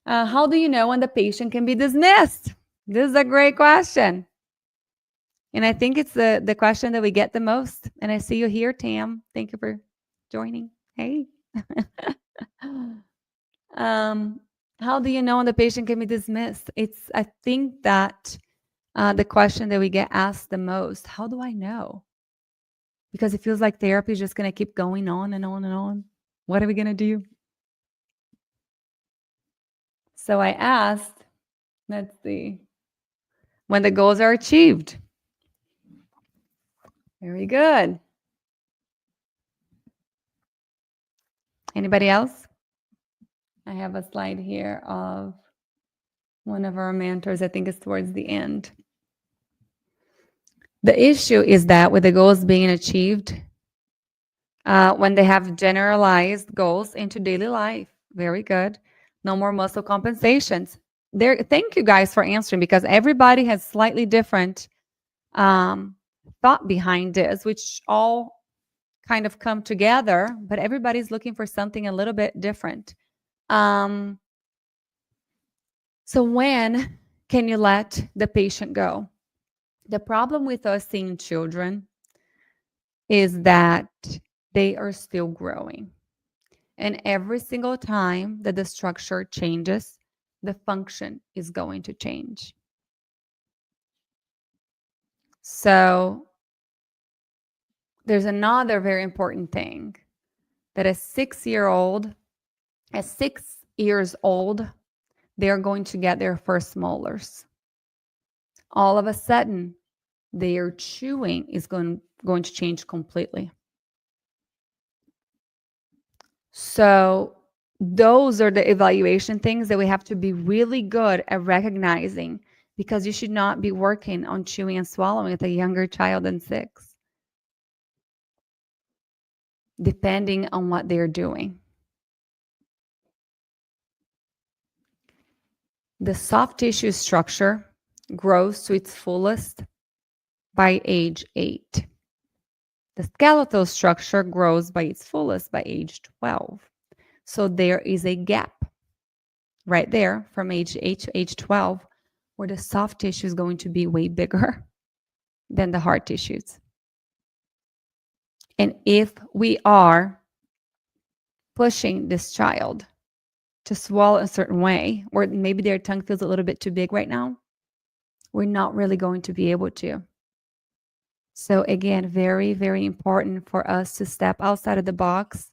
How do you know when the patient can be dismissed? This is a great question. And I think it's the question that we get the most. And I see you here, Tam. Thank you for joining. Hey. How do you know when the patient can be dismissed? I think that the question that we get asked the most, how do I know? Because it feels like therapy is just going to keep going on and on and on. What are we going to do? So I asked, let's see, when the goals are achieved. Very good. Anybody else? I have a slide here of one of our mentors. I think it's towards the end. The issue is that with the goals being achieved, when they have generalized goals into daily life, very good. No more muscle compensations. Thank you guys for answering, because everybody has slightly different thought behind this, which all kind of come together, but everybody's looking for something a little bit different. So when can you let the patient go? The problem with us seeing children is that they are still growing. And every single time that the structure changes, the function is going to change. So there's another very important thing that at 6 years old, they're going to get their first molars. All of a sudden, their chewing is going to change completely. So those are the evaluation things that we have to be really good at recognizing, because you should not be working on chewing and swallowing with a younger child than 6, depending on what they're doing. The soft tissue structure grows to its fullest by age 8. The skeletal structure grows by its fullest by age 12. So there is a gap right there from age 8 to age 12 where the soft tissue is going to be way bigger than the hard tissues. And if we are pushing this child to swallow a certain way, or maybe their tongue feels a little bit too big right now, we're not really going to be able to. So again, very, very important for us to step outside of the box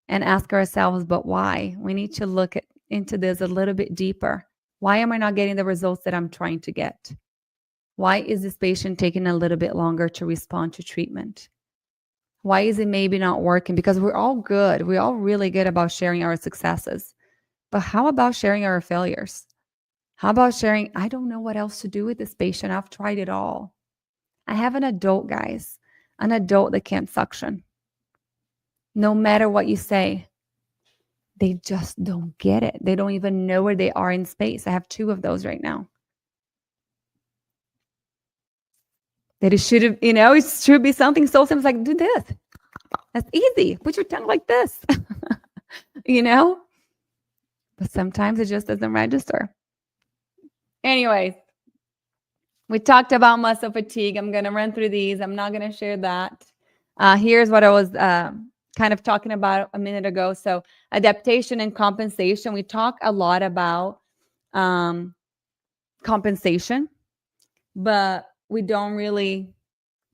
and ask ourselves, but why? We need to look into this a little bit deeper. Why am I not getting the results that I'm trying to get? Why is this patient taking a little bit longer to respond to treatment? Why is it maybe not working? Because we're all good. We're all really good about sharing our successes. But how about sharing our failures? How about sharing, I don't know what else to do with this patient. I've tried it all. I have an adult, guys, an adult that can't suction. No matter what you say, they just don't get it. They don't even know where they are in space. I have 2 of those right now. That it should have, it should be something so simple like, do this. That's easy. Put your tongue like this. But sometimes it just doesn't register. Anyways, we talked about muscle fatigue. I'm going to run through these. I'm not going to share that. Here's what I was kind of talking about a minute ago. So adaptation and compensation. We talk a lot about compensation, but we don't really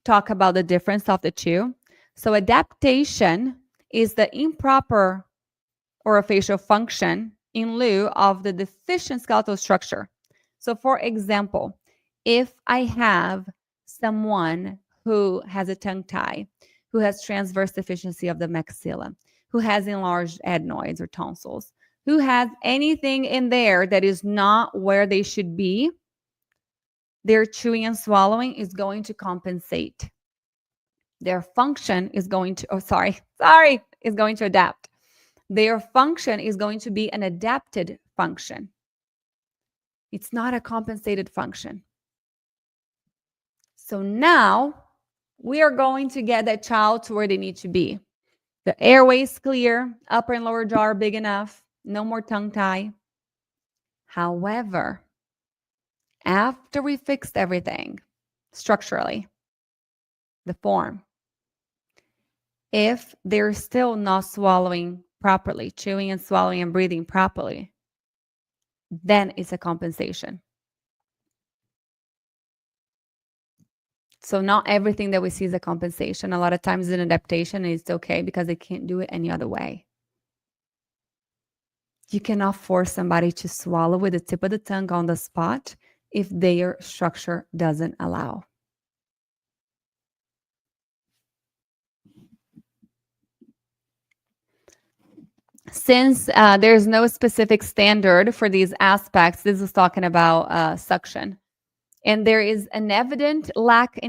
talk about the difference of the two. So adaptation is the improper orofacial function in lieu of the deficient skeletal structure. So for example, if I have someone who has a tongue tie, who has transverse deficiency of the maxilla, who has enlarged adenoids or tonsils, who has anything in there that is not where they should be, their chewing and swallowing is going to compensate. Their function is going to, is going to adapt. Their function is going to be an adapted function. It's not a compensated function. So now we are going to get that child to where they need to be. The airway is clear, upper and lower jaw are big enough, no more tongue tie. However, after we fixed everything structurally, the form, if they're still not swallowing properly, chewing and swallowing and breathing properly, then it's a compensation. So not everything that we see is a compensation. A lot of times it's an adaptation and it's okay because they can't do it any other way. You cannot force somebody to swallow with the tip of the tongue on the spot if their structure doesn't allow. Since there's no specific standard for these aspects, this is talking about suction. And there is an evident lack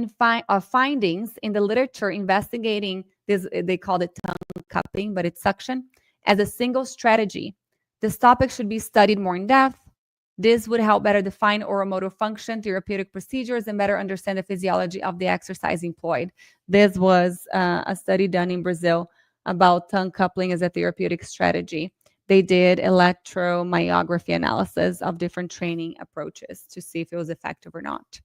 of findings in the literature investigating this, they call it tongue cupping, but it's suction, as a single strategy. This topic should be studied more in depth. This would help better define oromotor function, therapeutic procedures, and better understand the physiology of the exercise employed. This was a study done in Brazil about tongue coupling as a therapeutic strategy. They did electromyography analysis of different training approaches to see if it was effective or not.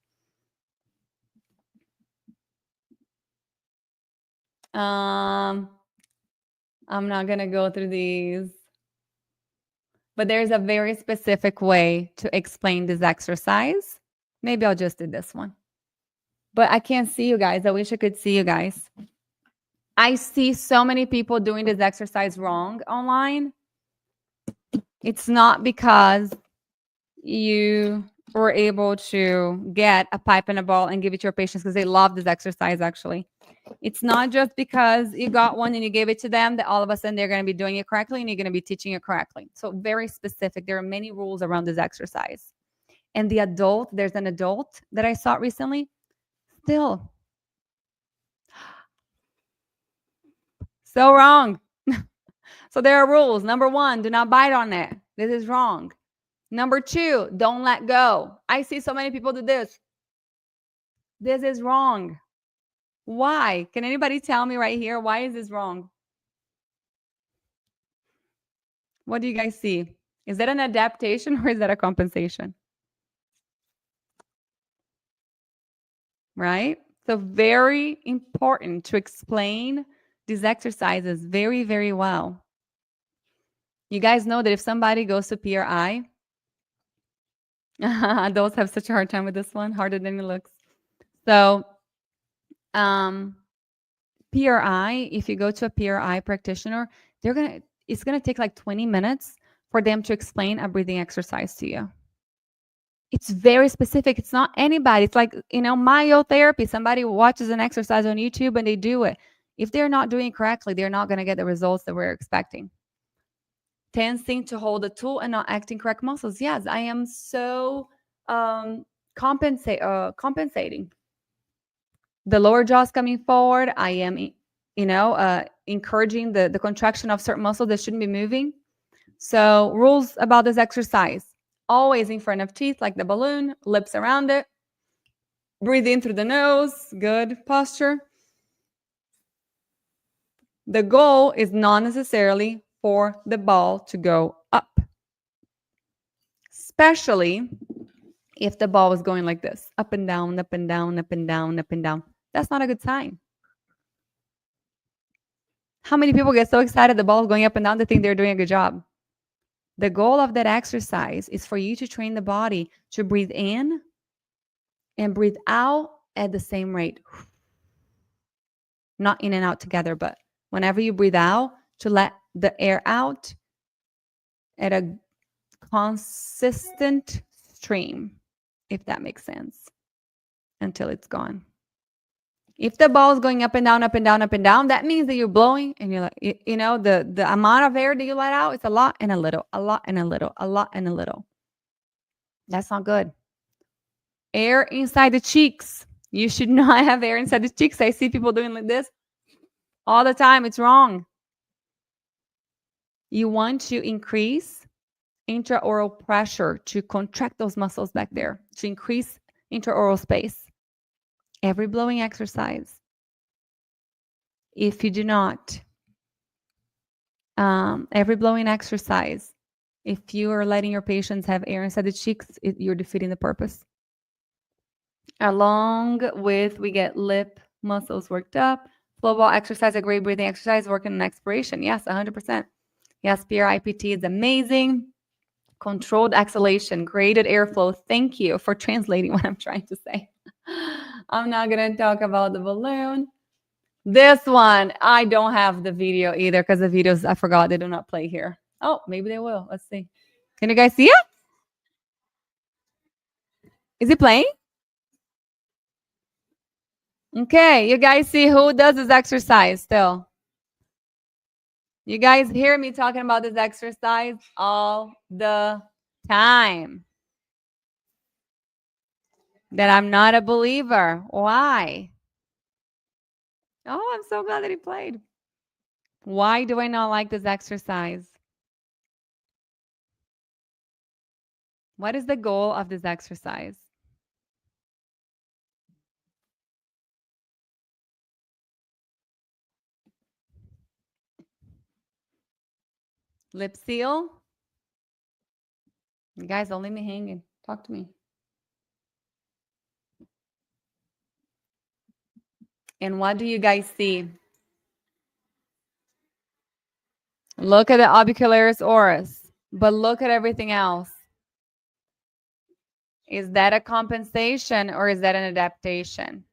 I'm not going to go through these. But there's a very specific way to explain this exercise. Maybe I'll just do this one. But I can't see you guys. I wish I could see you guys. I see so many people doing this exercise wrong online. It's not because you were able to get a pipe and a ball and give it to your patients because they love this exercise, actually. It's not just because you got one and you gave it to them that all of a sudden they're going to be doing it correctly and you're going to be teaching it correctly. So very specific. There are many rules around this exercise. And the adult, there's an adult that I saw recently, still so wrong. So there are rules. Number 1, do not bite on it. This is wrong. Number 2, don't let go. I see so many people do this. This is wrong. Why? Can anybody tell me right here? Why is this wrong? What do you guys see? Is that an adaptation or is that a compensation? Right? So very important to explain these exercises very, very well. You guys know that if somebody goes to PRI, adults have such a hard time with this one, harder than it looks. So PRI, if you go to a PRI practitioner, it's gonna take like 20 minutes for them to explain a breathing exercise to you. It's very specific. It's not anybody. It's like, myotherapy. Somebody watches an exercise on YouTube and they do it. If they're not doing it correctly, they're not going to get the results that we're expecting. Tensing to hold the tool and not acting correct muscles. Yes, I am so compensating. The lower jaw's coming forward. I am, encouraging the contraction of certain muscles that shouldn't be moving. So rules about this exercise. Always in front of teeth like the balloon, lips around it. Breathe in through the nose. Good posture. The goal is not necessarily for the ball to go up, especially if the ball is going like this, up and down, up and down, up and down, up and down. That's not a good sign. How many people get so excited the ball is going up and down they think they're doing a good job? The goal of that exercise is for you to train the body to breathe in and breathe out at the same rate. Not in and out together, but whenever you breathe out, to let the air out at a consistent stream, if that makes sense, until it's gone. If the ball is going up and down, up and down, up and down, that means that you're blowing and you're like, the amount of air that you let out, it's a lot and a little, a lot and a little, a lot and a little. That's not good. Air inside the cheeks. You should not have air inside the cheeks. I see people doing like this all the time. It's wrong. You want to increase intraoral pressure to contract those muscles back there, to increase intraoral space. Every blowing exercise. If you do not, every blowing exercise, if you are letting your patients have air inside the cheeks, you're defeating the purpose. Along with, we get lip muscles worked up. Flow ball exercise, a great breathing exercise, working on expiration. Yes, 100%. Yes, PRIPT is amazing. Controlled exhalation, graded airflow. Thank you for translating what I'm trying to say. I'm not going to talk about the balloon. This one, I don't have the video either because the videos, I forgot, they do not play here. Oh, maybe they will. Let's see. Can you guys see it? Is it playing? Okay, you guys see who does this exercise still? You guys hear me talking about this exercise all the time. That I'm not a believer. Why? Oh, I'm so glad that he played. Why do I not like this exercise? What is the goal of this exercise? Lip seal? You guys, don't leave me hanging. Talk to me. And what do you guys see? Look at the orbicularis oris. But look at everything else. Is that a compensation or is that an adaptation?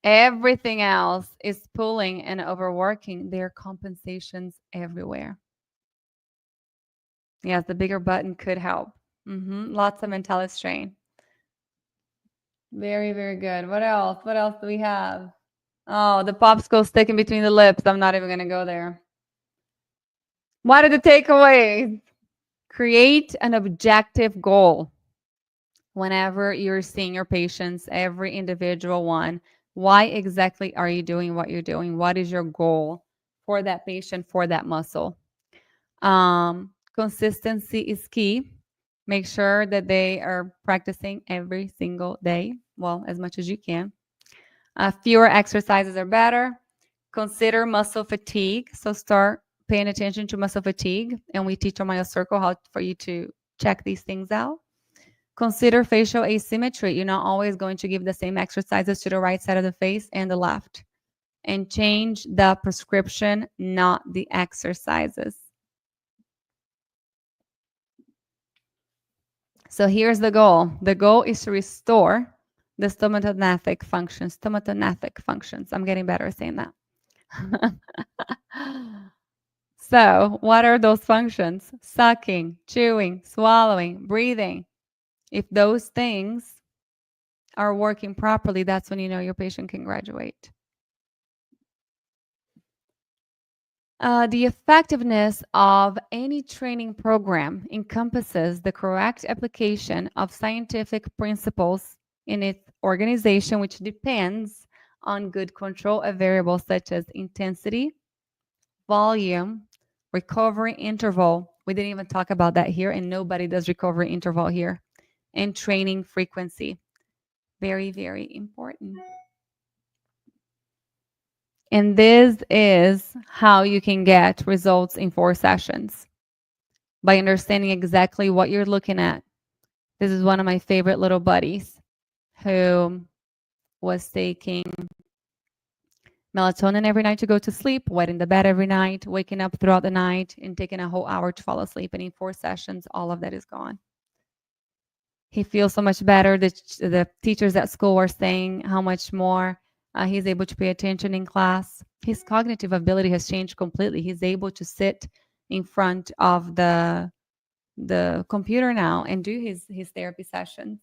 Everything else is pulling and overworking. There are compensations everywhere. Yes, the bigger button could help. Lots of mental strain. Very, very good. What else? What else do we have? Oh, the popsicle sticking between the lips. I'm not even going to go there. What are the takeaways? Create an objective goal. Whenever you're seeing your patients, every individual one, why exactly are you doing what you're doing? What is your goal for that patient, for that muscle? Consistency is key. Make sure that they are practicing every single day, well, as much as you can. Fewer exercises are better. Consider muscle fatigue. So start paying attention to muscle fatigue. And we teach on MyoCircle how for you to check these things out. Consider facial asymmetry. You're not always going to give the same exercises to the right side of the face and the left. And change the prescription, not the exercises. So here's the goal. The goal is to restore the stomatognathous functions. Stomatognathous functions. I'm getting better at saying that. So what are those functions? Sucking, chewing, swallowing, breathing. If those things are working properly, that's when you know your patient can graduate. The effectiveness of any training program encompasses the correct application of scientific principles in its organization, which depends on good control of variables such as intensity, volume, recovery interval. We didn't even talk about that here, and nobody does recovery interval here. And training frequency. Very, very important. And this is how you can get results in 4 sessions, by understanding exactly what you're looking at. This is one of my favorite little buddies who was taking melatonin every night to go to sleep, wetting the bed every night, waking up throughout the night, and taking a whole hour to fall asleep. And in 4 sessions, all of that is gone. He feels so much better. The teachers at school were saying how much more he's able to pay attention in class. His cognitive ability has changed completely. He's able to sit in front of the computer now and do his therapy sessions.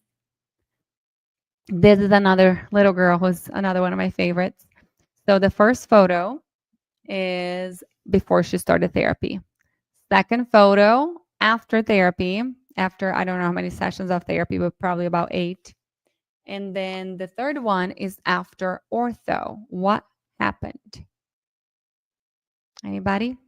This is another little girl who's another one of my favorites. So the first photo is before she started therapy. Second photo after therapy, after I don't know how many sessions of therapy, but probably about 8. And then the third one is after ortho. What happened? Anybody?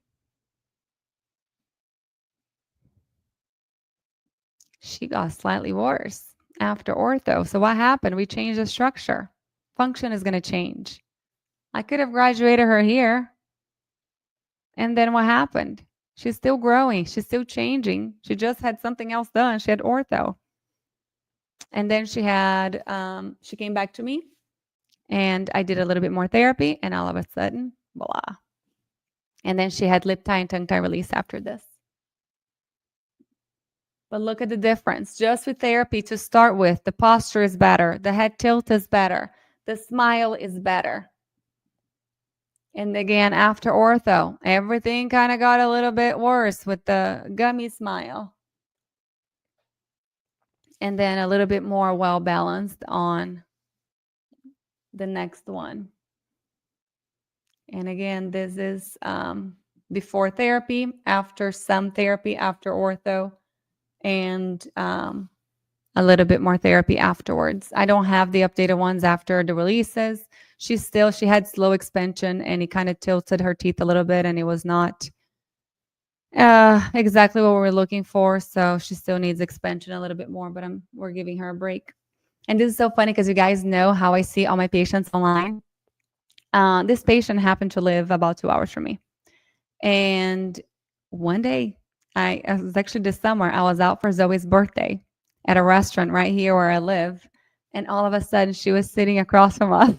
She got slightly worse after ortho. So what happened? We changed the structure. Function is going to change. I could have graduated her here. And then what happened? She's still growing. She's still changing. She just had something else done. She had ortho. And then she had, she came back to me and I did a little bit more therapy and all of a sudden, voila. And then she had lip tie and tongue tie release after this. But look at the difference. Just with therapy to start with, the posture is better. The head tilt is better. The smile is better. And again, after ortho, everything kind of got a little bit worse with the gummy smile. And then a little bit more well-balanced on the next one. And again, this is before therapy, after some therapy, after ortho, and a little bit more therapy afterwards. I don't have the updated ones after the releases. She had slow expansion and it kind of tilted her teeth a little bit and it was not exactly what we were looking for. So she still needs expansion a little bit more, but we're giving her a break. And this is so funny because you guys know how I see all my patients online. This patient happened to live about 2 hours from me. And one day, it was actually this summer, I was out for Zoe's birthday at a restaurant right here where I live. And all of a sudden, she was sitting across from us.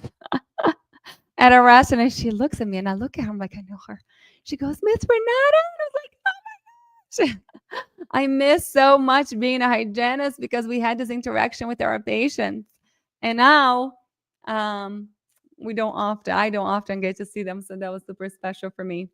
at a restaurant, and she looks at me, and I look at her. I'm like, I know her. She goes, Miss Renata. And I was like, oh my gosh. I miss so much being a hygienist because we had this interaction with our patients. And now I don't often get to see them. So that was super special for me.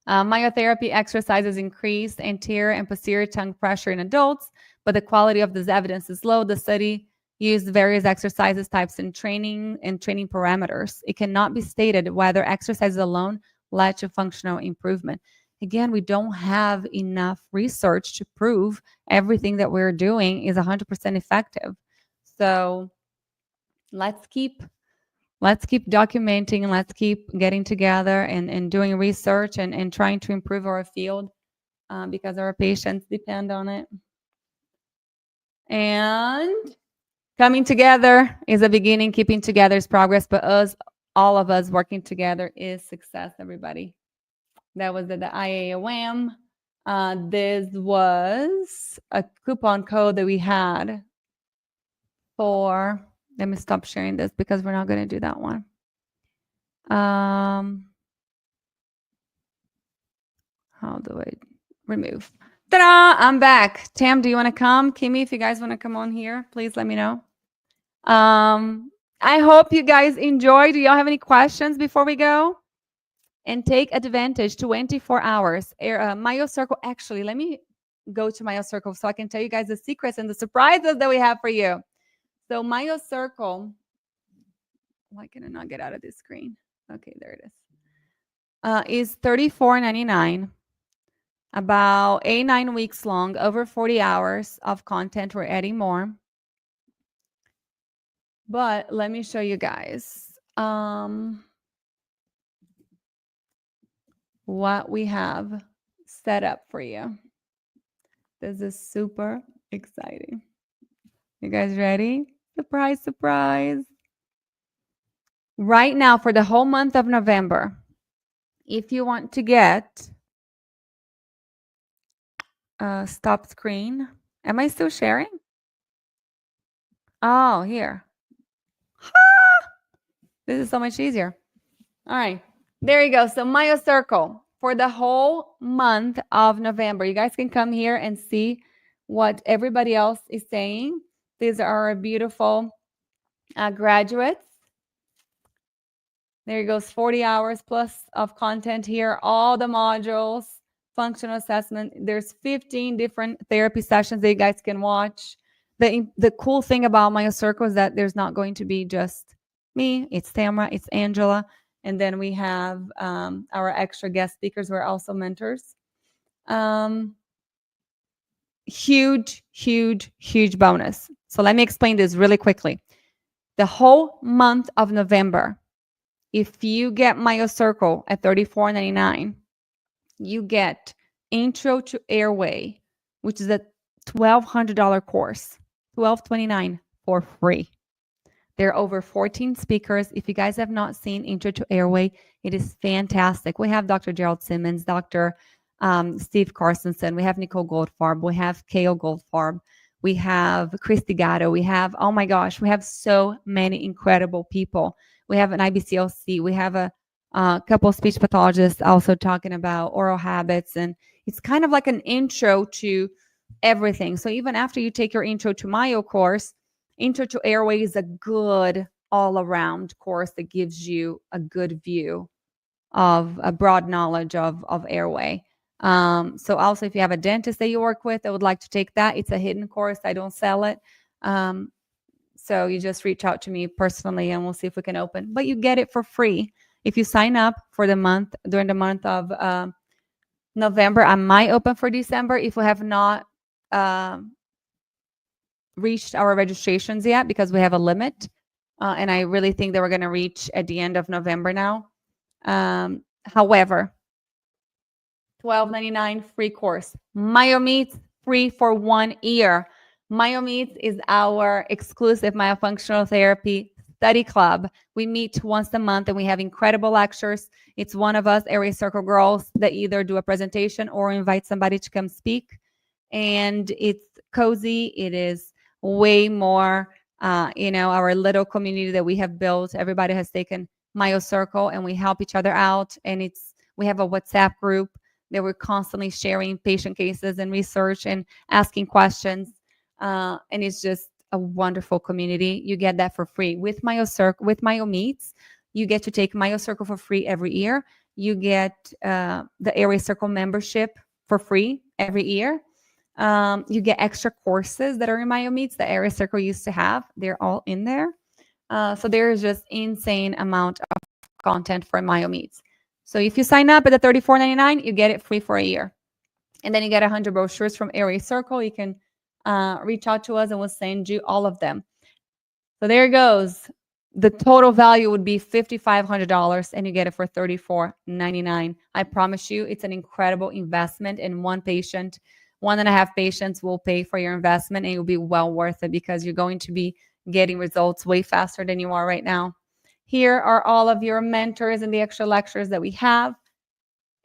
Myotherapy exercises increased anterior and posterior tongue pressure in adults, but the quality of this evidence is low. The study used various exercises types and training parameters. It cannot be stated whether exercises alone led to functional improvement. Again, we don't have enough research to prove everything that we're doing is 100% effective. So let's keep documenting, let's keep getting together and doing research and trying to improve our field because our patients depend on it. And coming together is a beginning, keeping together is progress, but all of us working together is success, everybody. That was the IAOM. This was a coupon code that we had for, let me stop sharing this because we're not going to do that one. How do I remove? Ta-da! I'm back. Tam, do you want to come? Kimmy, if you guys want to come on here, please let me know. I hope you guys enjoy. Do y'all have any questions before we go? And take advantage, 24 hours. MyoCircle, actually, let me go to MyoCircle so I can tell you guys the secrets and the surprises that we have for you. So MyoCircle, why can I not get out of this screen? Okay, there it is $34.99. About 8-9 weeks long, over 40 hours of content. We're adding more. But let me show you guys what we have set up for you. This is super exciting. You guys ready? Surprise, surprise. Right now, for the whole month of November, if you want to get stop screen. Am I still sharing? Oh, here. This is so much easier. All right. There you go. So MyoCircle for the whole month of November. You guys can come here and see what everybody else is saying. These are our beautiful graduates. There goes 40 hours plus of content here. All the modules, functional assessment. There's 15 different therapy sessions that you guys can watch. The cool thing about MyoCircle is that there's not going to be just me. It's Tamara, it's Angela. And then we have our extra guest speakers who are also mentors. Huge, huge, huge bonus. So let me explain this really quickly. The whole month of November, if you get MyoCircle at $34.99, you get Intro to Airway, which is a $1,200 course, $1,229 for free. There are over 14 speakers. If you guys have not seen Intro to Airway, it is fantastic. We have Dr. Gerald Simmons, Dr. Steve Carstensen. We have Nicole Goldfarb. We have Kale Goldfarb. We have Christy Gatto. We have, oh my gosh, we have so many incredible people. We have an IBCLC. We have a couple of speech pathologists also talking about oral habits. And it's kind of like an intro to everything. So even after you take your Intro to Myo course, Intro to Airway is a good all-around course that gives you a good view of a broad knowledge of airway. So also if you have a dentist that you work with that would like to take that, it's a hidden course. I don't sell it. So you just reach out to me personally and we'll see if we can open. But you get it for free if you sign up for the month, during the month of November. I might open for December if we have not reached our registrations yet because we have a limit. And I really think that we're going to reach at the end of November now. However, $12.99 free course. MyoMeets free for 1 year. MyoMeets is our exclusive myofunctional therapy study club. We meet once a month and we have incredible lectures. It's one of us, Area Circle Girls, that either do a presentation or invite somebody to come speak. And it's cozy. It is way more, our little community that we have built. Everybody has taken Myo Circle, and we help each other out. And we have a WhatsApp group that we're constantly sharing patient cases and research and asking questions. And it's just a wonderful community. You get that for free with Myo Circle, with Myo Meets. You get to take Myo Circle for free every year. You get the Airway Circle membership for free every year. You get extra courses that are in Myo Meets that Airway Circle used to have. They're all in there. So there is just insane amount of content for Myo Meets. So if you sign up at the $34.99, you get it free for a year. And then you get 100 brochures from Airway Circle. You can reach out to us and we'll send you all of them. So there it goes. The total value would be $5,500 and you get it for $34.99. I promise you, it's an incredible investment, and one patient, 1.5 patients will pay for your investment, and it will be well worth it because you're going to be getting results way faster than you are right now. Here are all of your mentors and the extra lectures that we have.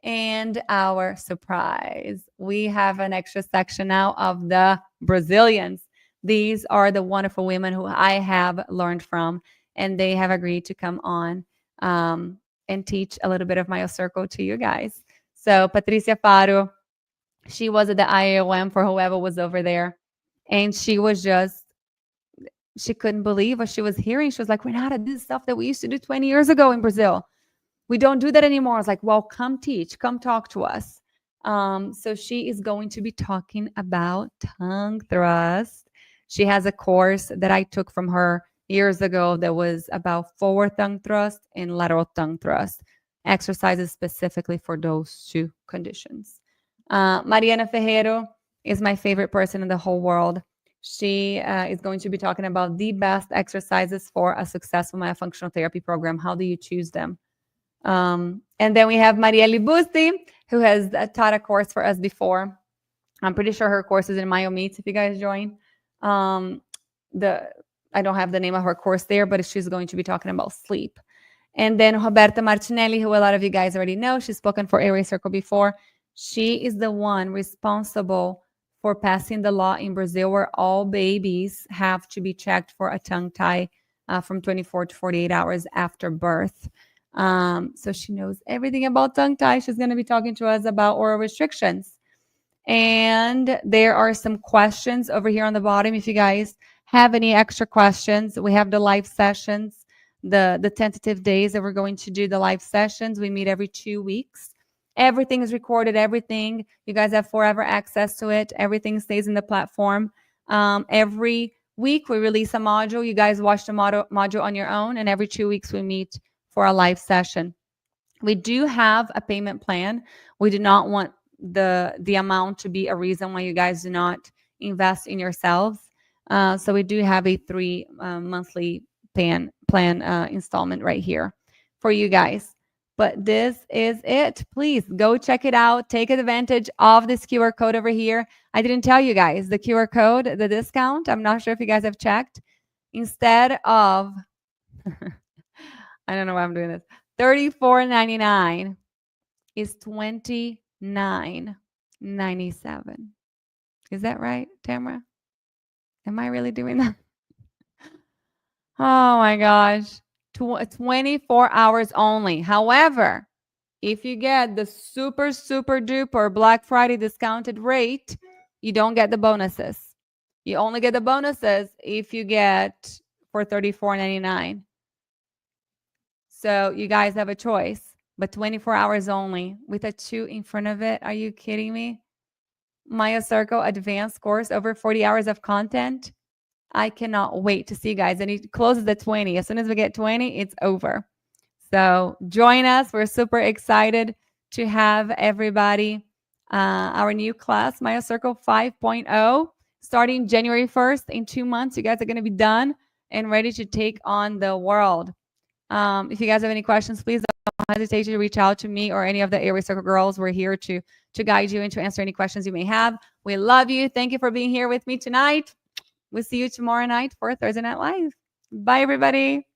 And our surprise, we have an extra section now of the Brazilians. These are the wonderful women who I have learned from, and they have agreed to come on and teach a little bit of Myo Circle to you guys. So Patricia Faro, she was at the IOM for whoever was over there, and she couldn't believe what she was hearing. She was like, Renata, this is stuff that we used to do 20 years ago in Brazil. We don't do that anymore. I was like, well, come teach, come talk to us. So she is going to be talking about tongue thrust. She has a course that I took from her years ago that was about forward tongue thrust and lateral tongue thrust, exercises specifically for those two conditions. Mariana Ferreiro is my favorite person in the whole world. She is going to be talking about the best exercises for a successful myofunctional therapy program. How do you choose them? And then we have Marielle Busti, who has taught a course for us before. I'm pretty sure her course is in Myo Meets if you guys join. I don't have the name of her course there, but she's going to be talking about sleep. And then Roberta Martinelli, who a lot of you guys already know, she's spoken for Airway Circle before. She is the one responsible for passing the law in Brazil where all babies have to be checked for a tongue tie from 24 to 48 hours after birth. So she knows everything about tongue tie. She's going to be talking to us about oral restrictions. And there are some questions over here on the bottom. If you guys have any extra questions, we have the live sessions, the tentative days that we're going to do the live sessions. We meet every 2 weeks. Everything is recorded, everything. You guys have forever access to it. Everything stays in the platform. Every week we release a module. You guys watch the module on your own, and every 2 weeks we meet for a live session. We do have a payment plan. We do not want the amount to be a reason why you guys do not invest in yourselves. So we do have a 3 monthly plan installment right here for you guys. But this is it. Please go check it out. Take advantage of this QR code over here. I didn't tell you guys the QR code, the discount. I'm not sure if you guys have checked. Instead of, I don't know why I'm doing this, $34.99 is $29.97. Is that right, Tamara? Am I really doing that? Oh my gosh. 24 hours only. However, if you get the super duper Black Friday discounted rate, you don't get the bonuses. You only get the bonuses if you get for $34.99. So you guys have a choice, but 24 hours only with a 2 in front of it. Are you kidding me? Myo Circle advanced course, over 40 hours of content. I cannot wait to see you guys. And it closes at 20. As soon as we get 20, it's over. So join us. We're super excited to have everybody. Our new class, Myo Circle 5.0, starting January 1st. In 2 months, you guys are going to be done and ready to take on the world. If you guys have any questions, please don't hesitate to reach out to me or any of the Airway Circle girls. We're here to guide you and to answer any questions you may have. We love you. Thank you for being here with me tonight. We'll see you tomorrow night for Thursday Night Live. Bye, everybody.